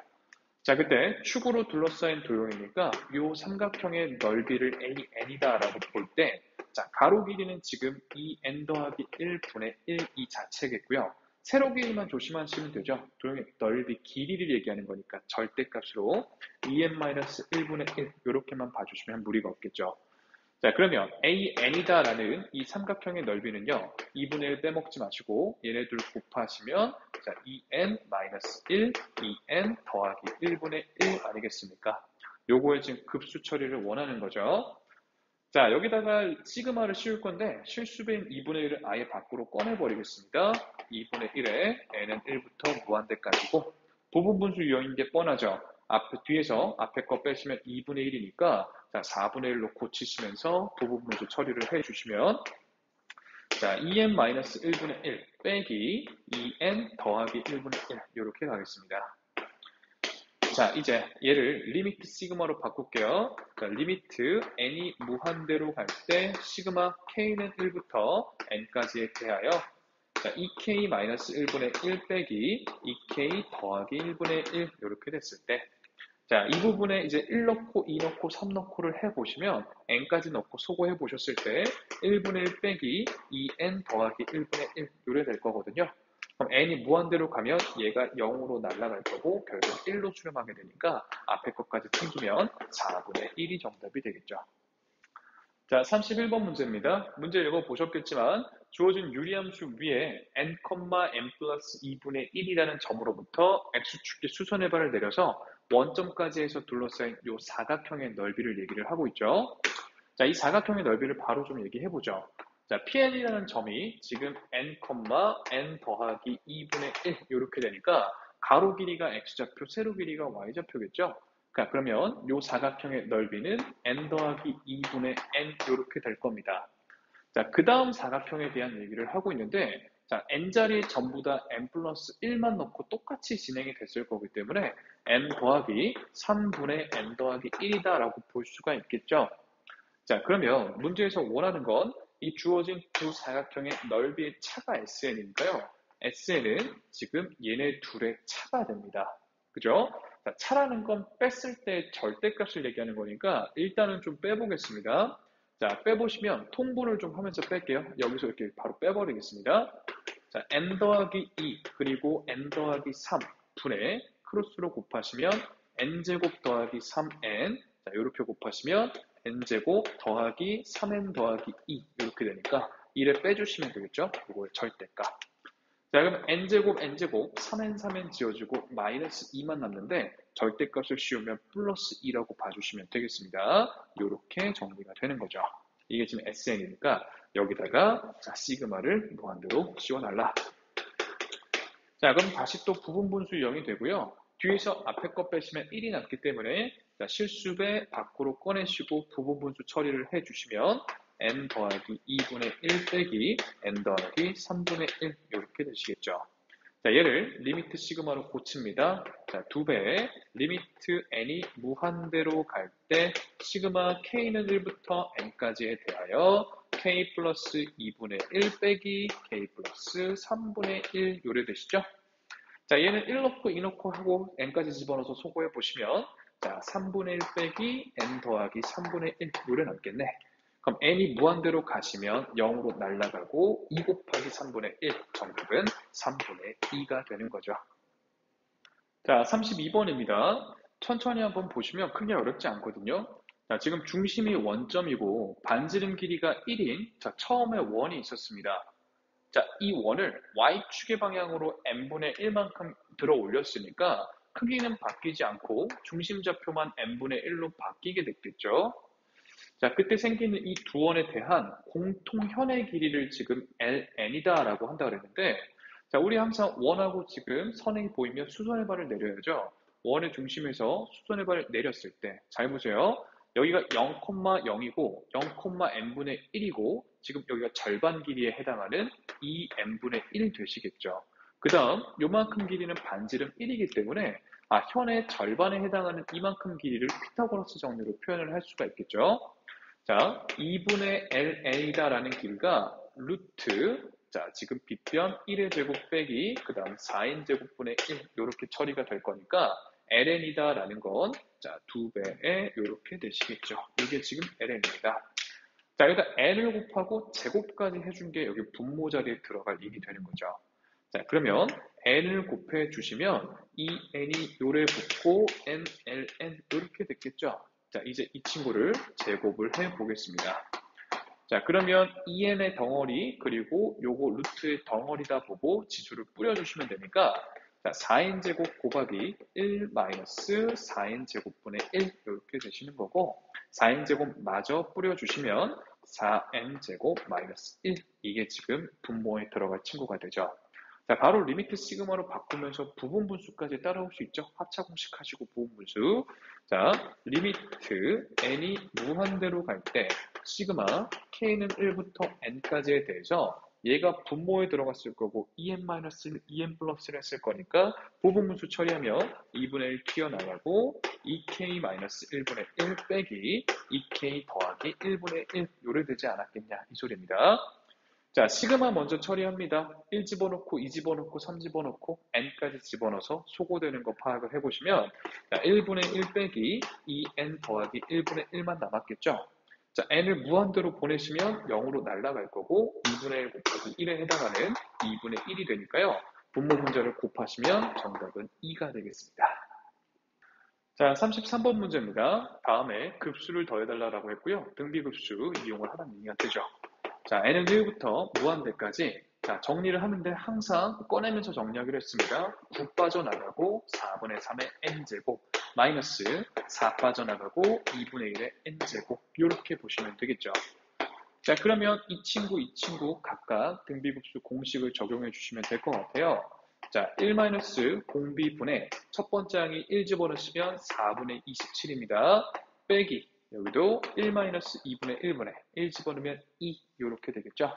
자, 그때 축으로 둘러싸인 도형이니까 이 삼각형의 넓이를 AN이다라고 볼 때, 자, 가로 길이는 지금 2n 더하기 1분의 1 이 자체겠고요. 세로 길이만 조심하시면 되죠. 도형의 넓이 길이를 얘기하는 거니까 절대값으로 2n-1분의 1 이렇게만 봐주시면 무리가 없겠죠. 자, 그러면 AN이다라는 이 삼각형의 넓이는요, 2분의 1 빼먹지 마시고 얘네들 곱하시면 자, 2n-1, 2n 더하기 1분의 1 아니겠습니까? 요거에 지금 급수 처리를 원하는 거죠. 자, 여기다가 시그마를 씌울 건데 실수배인 2분의 1을 아예 밖으로 꺼내버리겠습니다. 2분의 1에 n은 1부터 무한대까지고 부분분수 유형인 게 뻔하죠. 뒤에서 앞에 거 빼시면 2분의 1이니까 자, 4분의 1로 고치시면서 부분분수 처리를 해주시면 자, 2n-1분의 1 빼기 2n 더하기 1분의 1 이렇게 가겠습니다. 자, 이제 얘를 리미트 시그마로 바꿀게요. 자, 리미트 n이 무한대로 갈 때 시그마 k는 1부터 n까지에 대하여 자, 2k-1분의 1 빼기 2k 더하기 1분의 1 이렇게 됐을 때 자, 이 부분에 이제 1 넣고 2 넣고 3 넣고를 해보시면 n까지 넣고 소거해 보셨을 때 1분의 1 빼기 2n 더하기 1분의 1 요래 될 거거든요. 그럼 n이 무한대로 가면 얘가 0으로 날아갈 거고 결국 1로 수렴하게 되니까 앞에 것까지 챙기면 4분의 1이 정답이 되겠죠. 자, 31번 문제입니다. 문제 읽어보셨겠지만 주어진 유리함수 위에 n, n 플러스 2분의 1이라는 점으로부터 x축의 수선해발을 내려서 원점까지 해서 둘러싸인 이 사각형의 넓이를 얘기를 하고 있죠. 자, 이 사각형의 넓이를 바로 좀 얘기해보죠. 자, PL이라는 점이 지금 n, n 더하기 2분의 1 이렇게 되니까 가로 길이가 x좌표, 세로 길이가 y좌표겠죠. 그러면 이 사각형의 넓이는 n 더하기 2분의 n 이렇게 될 겁니다. 자, 그 다음 사각형에 대한 얘기를 하고 있는데 자, n자리에 전부 다 n 플러스 1만 넣고 똑같이 진행이 됐을 거기 때문에 n 더하기 3분의 n 더하기 1이다 라고 볼 수가 있겠죠. 자, 그러면 문제에서 원하는 건 이 주어진 두 사각형의 넓이의 차가 SN이니까요. SN은 지금 얘네 둘의 차가 됩니다. 그죠? 자, 차라는 건 뺐을 때 절대값을 얘기하는 거니까 일단은 좀 빼보겠습니다. 자, 빼보시면 통분을 좀 하면서 뺄게요. 여기서 이렇게 바로 빼버리겠습니다. 자, n 더하기 2 그리고 n 더하기 3 분의 크로스로 곱하시면 n제곱 더하기 3n 자, 이렇게 곱하시면 n제곱 더하기 3n 더하기 2 이렇게 되니까 1을 빼주시면 되겠죠? 이거의 절대값. 자, 그럼 n제곱 3n 지워지고 마이너스 2만 남는데 절대값을 씌우면 플러스 2라고 봐주시면 되겠습니다. 이렇게 정리가 되는 거죠. 이게 지금 SN이니까 여기다가 자, 시그마를 무한대로 씌워달라. 자, 그럼 다시 또 부분분수 0이 되고요. 뒤에서 앞에 거 빼시면 1이 남기 때문에 자, 실수배 밖으로 꺼내시고 부분분수 처리를 해주시면 n 더하기 2분의 1 빼기 n 더하기 3분의 1 이렇게 되시겠죠. 자, 얘를 리미트 시그마로 고칩니다. 자, 2배 리미트 n이 무한대로 갈 때 시그마 k는 1부터 n까지에 대하여 k 플러스 2분의 1 빼기 k 플러스 3분의 1 요래되시죠? 자, 얘는 1 넣고 2 넣고 하고 n까지 집어넣어서 소거해 보시면 자, 3분의 1 빼기 n 더하기 3분의 1 요래 남겠네. 그럼 n이 무한대로 가시면 0으로 날아가고 2 곱하기 3분의 1 정답은 3분의 2가 되는 거죠. 자, 32번입니다. 천천히 한번 보시면 크게 어렵지 않거든요. 자, 지금 중심이 원점이고 반지름 길이가 1인 자, 처음에 원이 있었습니다. 자, 이 원을 y축의 방향으로 n분의 1만큼 들어 올렸으니까 크기는 바뀌지 않고 중심좌표만 n분의 1로 바뀌게 됐겠죠. 자, 그때 생기는 이 두 원에 대한 공통현의 길이를 지금 ln이다라고 한다 그랬는데 자, 우리 항상 원하고 지금 선이 보이면 수선의 발을 내려야죠. 원의 중심에서 수선의 발을 내렸을 때 잘 보세요. 여기가 0,0이고 0,n분의 1이고 지금 여기가 절반 길이에 해당하는 2n분의 1 되시겠죠. 그 다음 요만큼 길이는 반지름 1이기 때문에 현의 절반에 해당하는 이만큼 길이를 피타고라스 정리로 표현을 할 수가 있겠죠. 자, 2분의 LN이다라는 길이가 루트, 자, 지금 빗변 1의 제곱 빼기, 그 다음 4인 제곱분의 1, 이렇게 처리가 될 거니까 LN이다라는 건, 자, 2배에 이렇게 되시겠죠. 이게 지금 LN입니다. 자, 여기다 N을 곱하고 제곱까지 해준 게 여기 분모 자리에 들어갈 일이 되는 거죠. 자, 그러면 N을 곱해 주시면 이 N이 요래 붙고 NLN 이렇게 됐겠죠. 자, 이제 이 친구를 제곱을 해 보겠습니다. 자, 그러면 2n의 덩어리 그리고 요거 루트의 덩어리다 보고 지수를 뿌려주시면 되니까 자, 4n 제곱 곱하기 1 마이너스 4n 제곱분의 1 이렇게 되시는 거고 4n 제곱 마저 뿌려주시면 4n 제곱 마이너스 1 이게 지금 분모에 들어갈 친구가 되죠. 자, 바로 리미트 시그마로 바꾸면서 부분분수까지 따라올 수 있죠. 합차 공식 하시고 부분분수. 자, 리미트 n이 무한대로 갈 때 시그마 k는 1부터 n까지에 대해서 얘가 분모에 들어갔을 거고 2n-1, 2n 플러스를 했을 거니까 부분분수 처리하면 2분의 1 튀어나가고 2k-1분의 1 빼기 2k 더하기 1분의 1 요래 되지 않았겠냐 이 소리입니다. 자, 시그마 먼저 처리합니다. 1 집어넣고 2 집어넣고 3 집어넣고 n까지 집어넣어서 소거되는 거 파악을 해보시면 자, 1분의 1 빼기 2n 더하기 1분의 1만 남았겠죠. 자, n을 무한대로 보내시면 0으로 날아갈 거고 2분의 1 곱하기 1에 해당하는 2분의 1이 되니까요. 분모 분자를 곱하시면 정답은 2가 되겠습니다. 자, 33번 문제입니다. 다음에 급수를 더해달라고 했고요. 등비급수 이용을 하라는 얘기가 되죠. 자, n은 1부터 무한대까지. 자, 정리를 하는데 항상 꺼내면서 정리하기로 했습니다. 9 빠져나가고 4분의 3의 n제곱 마이너스 4 빠져나가고 2분의 1의 n제곱 이렇게 보시면 되겠죠. 자, 그러면 이 친구 각각 등비급수 공식을 적용해 주시면 될 것 같아요. 자, 1 공비분의 첫 번째 항이 1 집어넣으시면 4분의 27입니다. 빼기 여기도 1 2분의 1분의 1 집어넣으면 2 이렇게 되겠죠.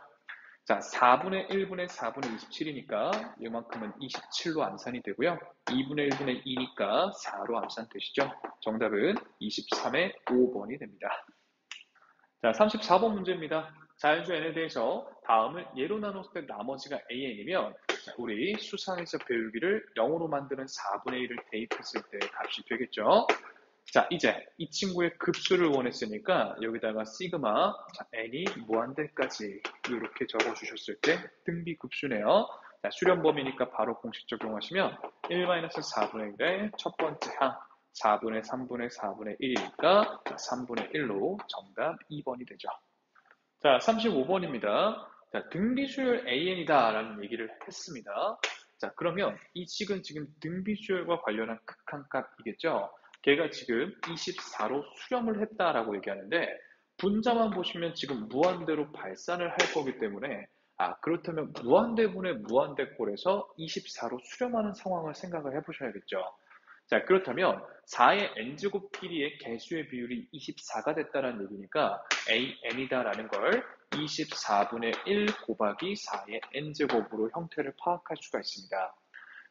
자, 4분의 1분의 4분의 27이니까 이만큼은 27로 암산이 되고요. 2분의 1분의 2니까 4로 암산되시죠. 정답은 23의 5번이 됩니다. 자, 34번 문제입니다. 자연수 n에 대해서 다음을 예로 나눴을 때 나머지가 an이면 우리 수상에서 배우기를 0으로 만드는 4분의 1을 대입했을 때 값이 되겠죠. 자, 이제 이 친구의 급수를 원했으니까 여기다가 시그마 n이 무한대까지 이렇게 적어주셨을 때 등비급수네요. 자, 수렴 범위니까 바로 공식 적용하시면 1-4분의 1의 첫 번째 항 4분의 3분의 4분의 1이니까 3분의 1로 정답 2번이 되죠. 자, 35번입니다. 자, 등비수열 AN이다 라는 얘기를 했습니다. 자, 그러면 이 식은 지금 등비수열과 관련한 극한값이겠죠. 걔가 지금 24로 수렴을 했다라고 얘기하는데 분자만 보시면 지금 무한대로 발산을 할 거기 때문에 그렇다면 무한대분의 무한대꼴에서 24로 수렴하는 상황을 생각을 해보셔야겠죠. 자, 그렇다면 4의 n제곱 길이의 개수의 비율이 24가 됐다는 얘기니까 an이다라는 걸 24분의 1 곱하기 4의 n제곱으로 형태를 파악할 수가 있습니다.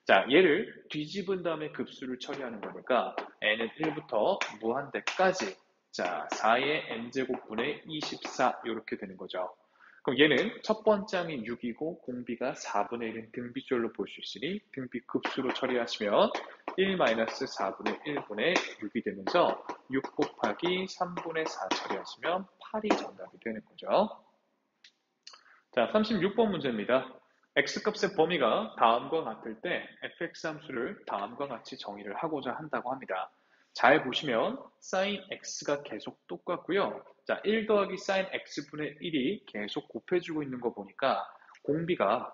자, 얘를 뒤집은 다음에 급수를 처리하는 거니까 n은 1부터 무한대까지 자, 4의 n제곱분의 24 이렇게 되는 거죠. 그럼 얘는 첫 번째 항이 6이고 공비가 4분의 1인 등비수열로 볼 수 있으니 등비 급수로 처리하시면 1-4분의 1분의 6이 되면서 6 곱하기 3분의 4 처리하시면 8이 정답이 되는 거죠. 자, 36번 문제입니다. x값의 범위가 다음과 같을 때 fx 함수를 다음과 같이 정의를 하고자 한다고 합니다. 잘 보시면 sin x가 계속 똑같고요. 자, 1 더하기 sin x분의 1이 계속 곱해지고 있는 거 보니까 공비가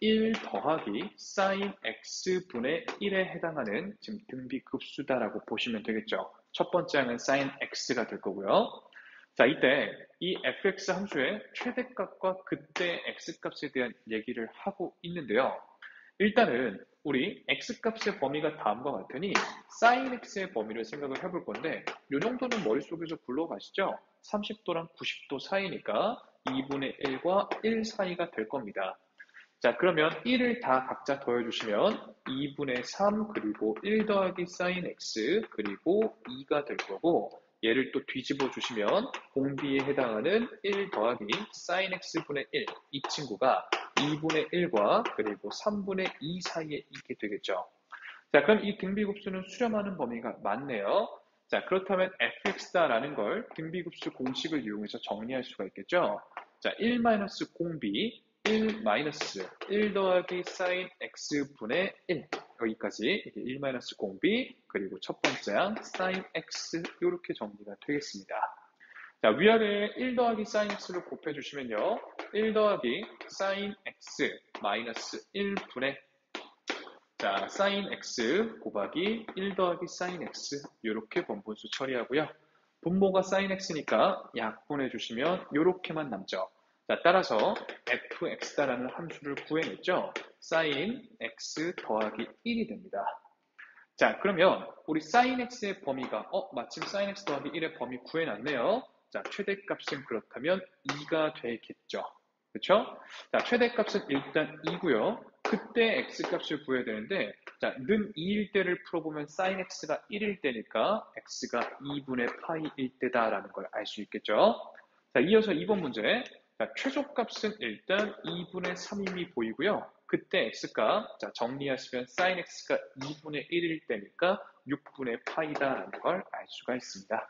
1 더하기 sin x분의 1에 해당하는 지금 등비급수다라고 보시면 되겠죠. 첫 번째 항은 sin x가 될 거고요. 자, 이때 이 fx 함수의 최대값과 그때 x값에 대한 얘기를 하고 있는데요. 일단은 우리 x값의 범위가 다음과 같으니 sin x의 범위를 생각을 해볼 건데 이 정도는 머릿속에서 굴러가시죠? 30도랑 90도 사이니까 2분의 1과 1 사이가 될 겁니다. 자, 그러면 1을 다 각자 더해주시면 2분의 3 그리고 1 더하기 sin x 그리고 2가 될 거고 얘를 또 뒤집어 주시면 공비에 해당하는 1 더하기 sin x분의 1 이 친구가 2분의 1과 그리고 3분의 2 사이에 있게 되겠죠. 자, 그럼 이 등비급수는 수렴하는 범위가 맞네요. 자, 그렇다면 fx다라는 걸 등비급수 공식을 이용해서 정리할 수가 있겠죠. 자, 1-공비 1 더하기 sin x분의 1 여기까지 1-공비 그리고 첫 번째 항 sin x 이렇게 정리가 되겠습니다. 자, 위아래에 1 더하기 sin x를 곱해주시면요. 1 더하기 sin x 마이너스 1분의 자, sin x 곱하기 1 더하기 sin x 이렇게 번분수 처리하고요. 분모가 sin x니까 약분해 주시면 이렇게만 남죠. 자, 따라서 fx다라는 함수를 구해냈죠. sin x 더하기 1이 됩니다. 자, 그러면 우리 sin x의 범위가 마침 sin x 더하기 1의 범위 구해놨네요. 자, 최대값은 그렇다면 2가 되겠죠. 그렇죠? 자, 최대값은 일단 2고요. 그때 x값을 구해야 되는데 자, 는 2일 때를 풀어보면 sin x가 1일 때니까 x가 2분의 파이일 때다라는 걸 알 수 있겠죠. 자, 이어서 2번 문제. 자, 최소값은 일단 2분의 3임이 보이고요. 그때 x가 자, 정리하시면 sin x가 2분의 1일 때니까 6분의 파이다라는 걸 알 수가 있습니다.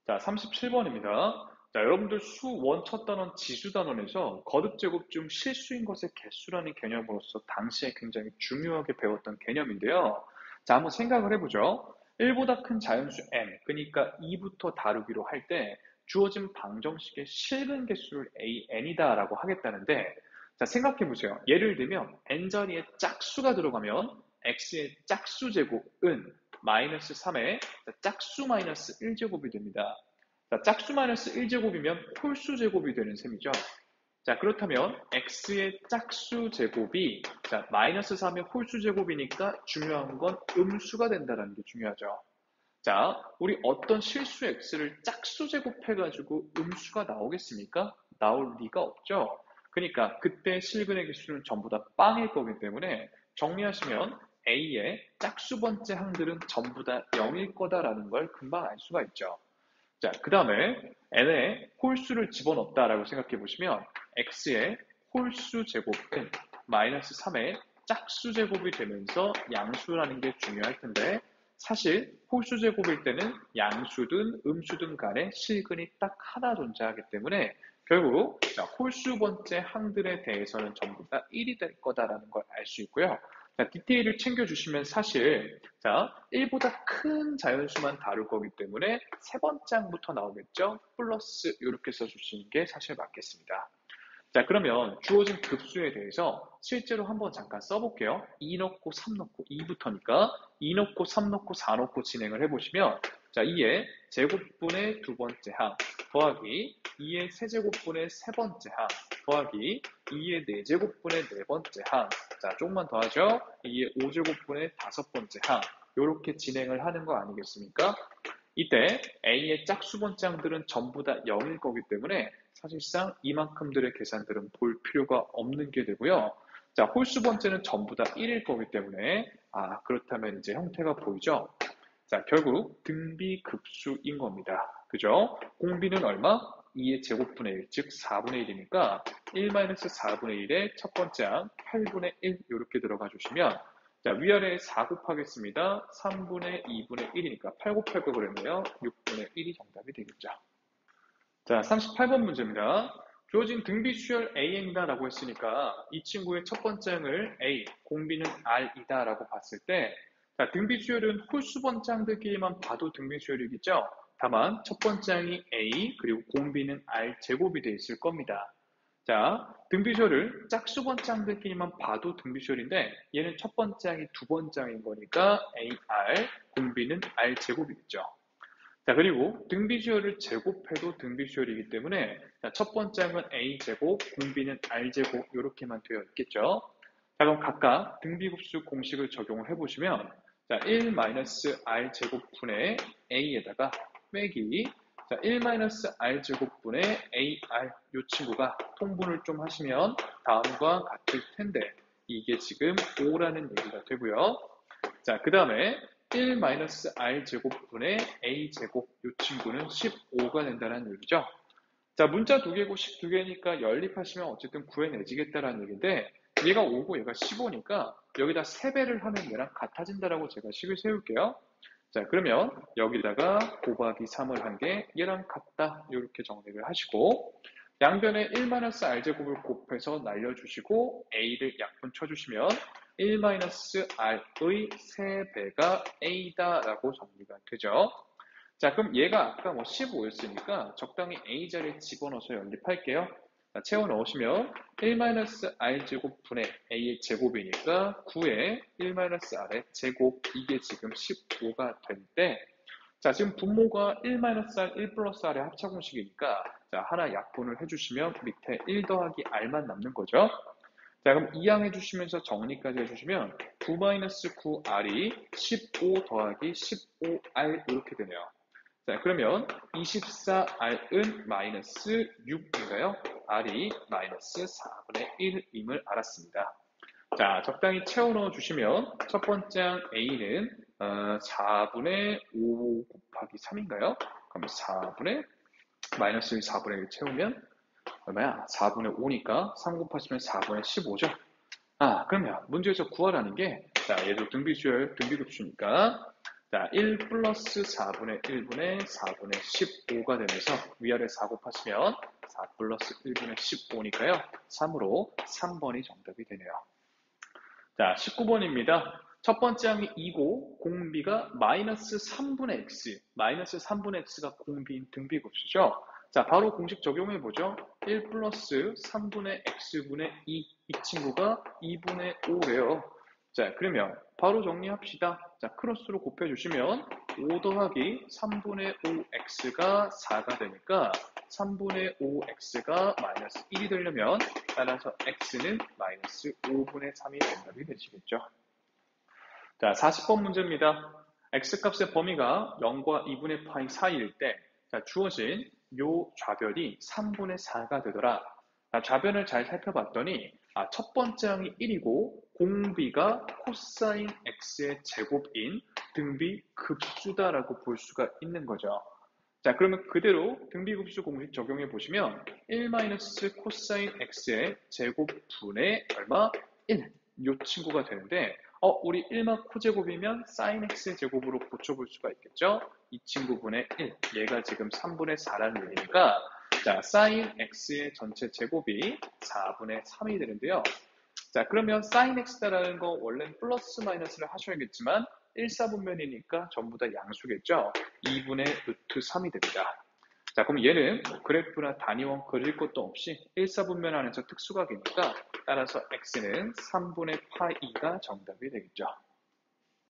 자, 37번입니다. 자, 여러분들 수원 첫 단원 지수 단원에서 거듭 제곱 중 실수인 것의 개수라는 개념으로서 당시에 굉장히 중요하게 배웠던 개념인데요. 자, 한번 생각을 해보죠. 1보다 큰 자연수 n, 그러니까 2부터 다루기로 할 때 주어진 방정식의 실근 개수를 an이다 라고 하겠다는데, 자, 생각해보세요. 예를 들면 n 자리에 짝수가 들어가면 x의 짝수 제곱은 마이너스 3의 짝수 마이너스 1제곱이 됩니다. 자, 짝수 마이너스 1제곱이면 홀수 제곱이 되는 셈이죠. 자, 그렇다면 x의 짝수 제곱이 자, 마이너스 3의 홀수 제곱이니까 중요한 건 음수가 된다는 게 중요하죠. 자, 우리 어떤 실수 x를 짝수 제곱해가지고 음수가 나오겠습니까? 나올 리가 없죠. 그러니까 그때 실근의 개수는 전부 다 빵일 거기 때문에 정리하시면 a의 짝수 번째 항들은 전부 다 0일 거다라는 걸 금방 알 수가 있죠. 자, 그 다음에 n에 홀수를 집어넣었다라고 생각해 보시면 x의 홀수 제곱은 마이너스 3의 짝수 제곱이 되면서 양수라는 게 중요할 텐데 사실 홀수 제곱일 때는 양수든 음수든 간에 실근이 딱 하나 존재하기 때문에 결국 자, 홀수 번째 항들에 대해서는 전부 다 1이 될 거다라는 걸 알 수 있고요. 자, 디테일을 챙겨주시면 사실 자 1보다 큰 자연수만 다룰 거기 때문에 세 번째 항부터 나오겠죠. 플러스 이렇게 써주시는 게 사실 맞겠습니다. 자, 그러면 주어진 급수에 대해서 실제로 한번 잠깐 써볼게요. 2 넣고 3 넣고 2부터니까 2 넣고 3 넣고 4 넣고 진행을 해보시면 자, 2의 제곱분의 두 번째 항 더하기 2의 세제곱분의 세 번째 항 더하기 2의 네제곱분의 네 번째 항 자, 조금만 더 하죠. 2의 5제곱분의 다섯 번째 항 이렇게 진행을 하는 거 아니겠습니까? 이때 A의 짝수 번째 항들은 전부 다 0일 거기 때문에 사실상 이만큼들의 계산들은 볼 필요가 없는 게 되고요. 자, 홀수 번째는 전부 다 1일 거기 때문에 그렇다면 이제 형태가 보이죠? 자, 결국 등비급수인 겁니다. 그죠? 공비는 얼마? 2의 제곱분의 1, 즉 4분의 1이니까 1-4분의 1의 첫 번째 항 8분의 1 이렇게 들어가 주시면 자, 위아래 4 곱하겠습니다. 3분의 2분의 1이니까 8 곱할 거 그랬네요. 6분의 1이 정답이 되겠죠. 자, 38번 문제입니다. 주어진 등비 수열 AN이다 라고 했으니까 이 친구의 첫 번째 항을 A, 공비는 R이다 라고 봤을 때 자, 등비 수열은 홀수 번째 항들끼리만 봐도 등비 수열이겠죠. 다만 첫 번째 항이 A 그리고 공비는 R 제곱이 되어 있을 겁니다. 자, 등비수열을 짝수 번째 항들끼리만 봐도 등비수열인데 얘는 첫 번째 항이 두 번째 항인 거니까 AR, 공비는 R 제곱이겠죠. 자, 그리고 등비수열을 제곱해도 등비수열이기 때문에 자, 첫 번째 항은 A 제곱, 공비는 R 제곱 이렇게만 되어 있겠죠. 자, 그럼 각각 등비급수 공식을 적용을 해보시면 자, 1-R 제곱분의 A에다가 빼기 자, 1-R 제곱분의 AR 이 친구가 통분을 좀 하시면 다음과 같을 텐데 이게 지금 5라는 얘기가 되고요. 자, 그 다음에 1-R 제곱분의 A 제곱 이 친구는 15가 된다는 얘기죠. 자, 문자 2개고 12개니까 연립하시면 어쨌든 구해내지겠다라는 얘기인데 얘가 5고 얘가 15니까 여기다 3배를 하면 얘랑 같아진다라고 제가 식을 세울게요. 자, 그러면 여기다가 곱하기 3을 한 게 얘랑 같다 이렇게 정리를 하시고 양변에 1-R제곱을 곱해서 날려주시고 A를 약분 쳐주시면 1-R의 3배가 A다라고 정리가 되죠. 자, 그럼 얘가 아까 15였으니까 적당히 A 자리에 집어넣어서 연립할게요. 자, 채워 넣으시면 1-R제곱분의 A의 제곱이니까 9에 1-R의 제곱 이게 지금 15가 될 때 자, 지금 분모가 1-R, 1 플러스 R의 합차공식이니까 자, 하나 약분을 해주시면 밑에 1 더하기 R만 남는 거죠. 자, 그럼 이항 해주시면서 정리까지 해주시면 9-9R이 15 더하기 15R 이렇게 되네요. 자, 그러면 24R은 마이너스 6인가요? R이 마이너스 4분의 1임을 알았습니다. 자, 적당히 채워 넣어 주시면 첫 번째 항 A는 4분의 5 곱하기 3인가요? 그럼 4분의 마이너스 4분의 1 채우면 얼마야? 4분의 5니까 3 곱하시면 4분의 15죠. 그러면 문제에서 구하라는 게 자, 얘도 등비수열, 등비급수니까 자, 1 플러스 4분의 1분의 4분의 15가 되면서 위아래 4 곱하시면 4 플러스 1분의 15니까요. 3으로 3번이 정답이 되네요. 자, 19번입니다. 첫 번째 항이 2고 공비가 마이너스 3분의 x, 마이너스 3분의 x가 공비인 등비급수죠. 자, 바로 공식 적용해 보죠. 1 플러스 3분의 x분의 2, 이 친구가 2분의 5래요. 자, 그러면 바로 정리합시다. 자, 크로스로 곱해주시면 5 더하기 3분의 5x가 4가 되니까 3분의 5x가 마이너스 1이 되려면 따라서 x는 마이너스 5분의 3이 정답이 되시겠죠. 자, 40번 문제입니다. x값의 범위가 0과 2분의 파이 사이일 때 주어진 요 좌변이 3분의 4가 되더라. 좌변을 잘 살펴봤더니 첫 번째 항이 1이고 공비가 코사인 x의 제곱인 등비 급수다라고 볼 수가 있는 거죠. 자, 그러면 그대로 등비급수 공식 적용해 보시면 1 코사인 x의 제곱분의 얼마? 1. 요 친구가 되는데 우리 1만 코제곱이면 사인 x의 제곱으로 고쳐볼 수가 있겠죠? 이 친구분의 1. 얘가 지금 3분의 4라는 얘기니까 자, 사인 x의 전체 제곱이 4분의 3이 되는데요. 자, 그러면 sin x다라는 거 원래는 플러스 마이너스를 하셔야겠지만 1사분면이니까 전부 다 양수겠죠? 2분의 루트 3이 됩니다. 자, 그럼 얘는 그래프나 단위원 그릴 것도 없이 1사분면 안에서 특수각이니까 따라서 x는 3분의 파이가 정답이 되겠죠.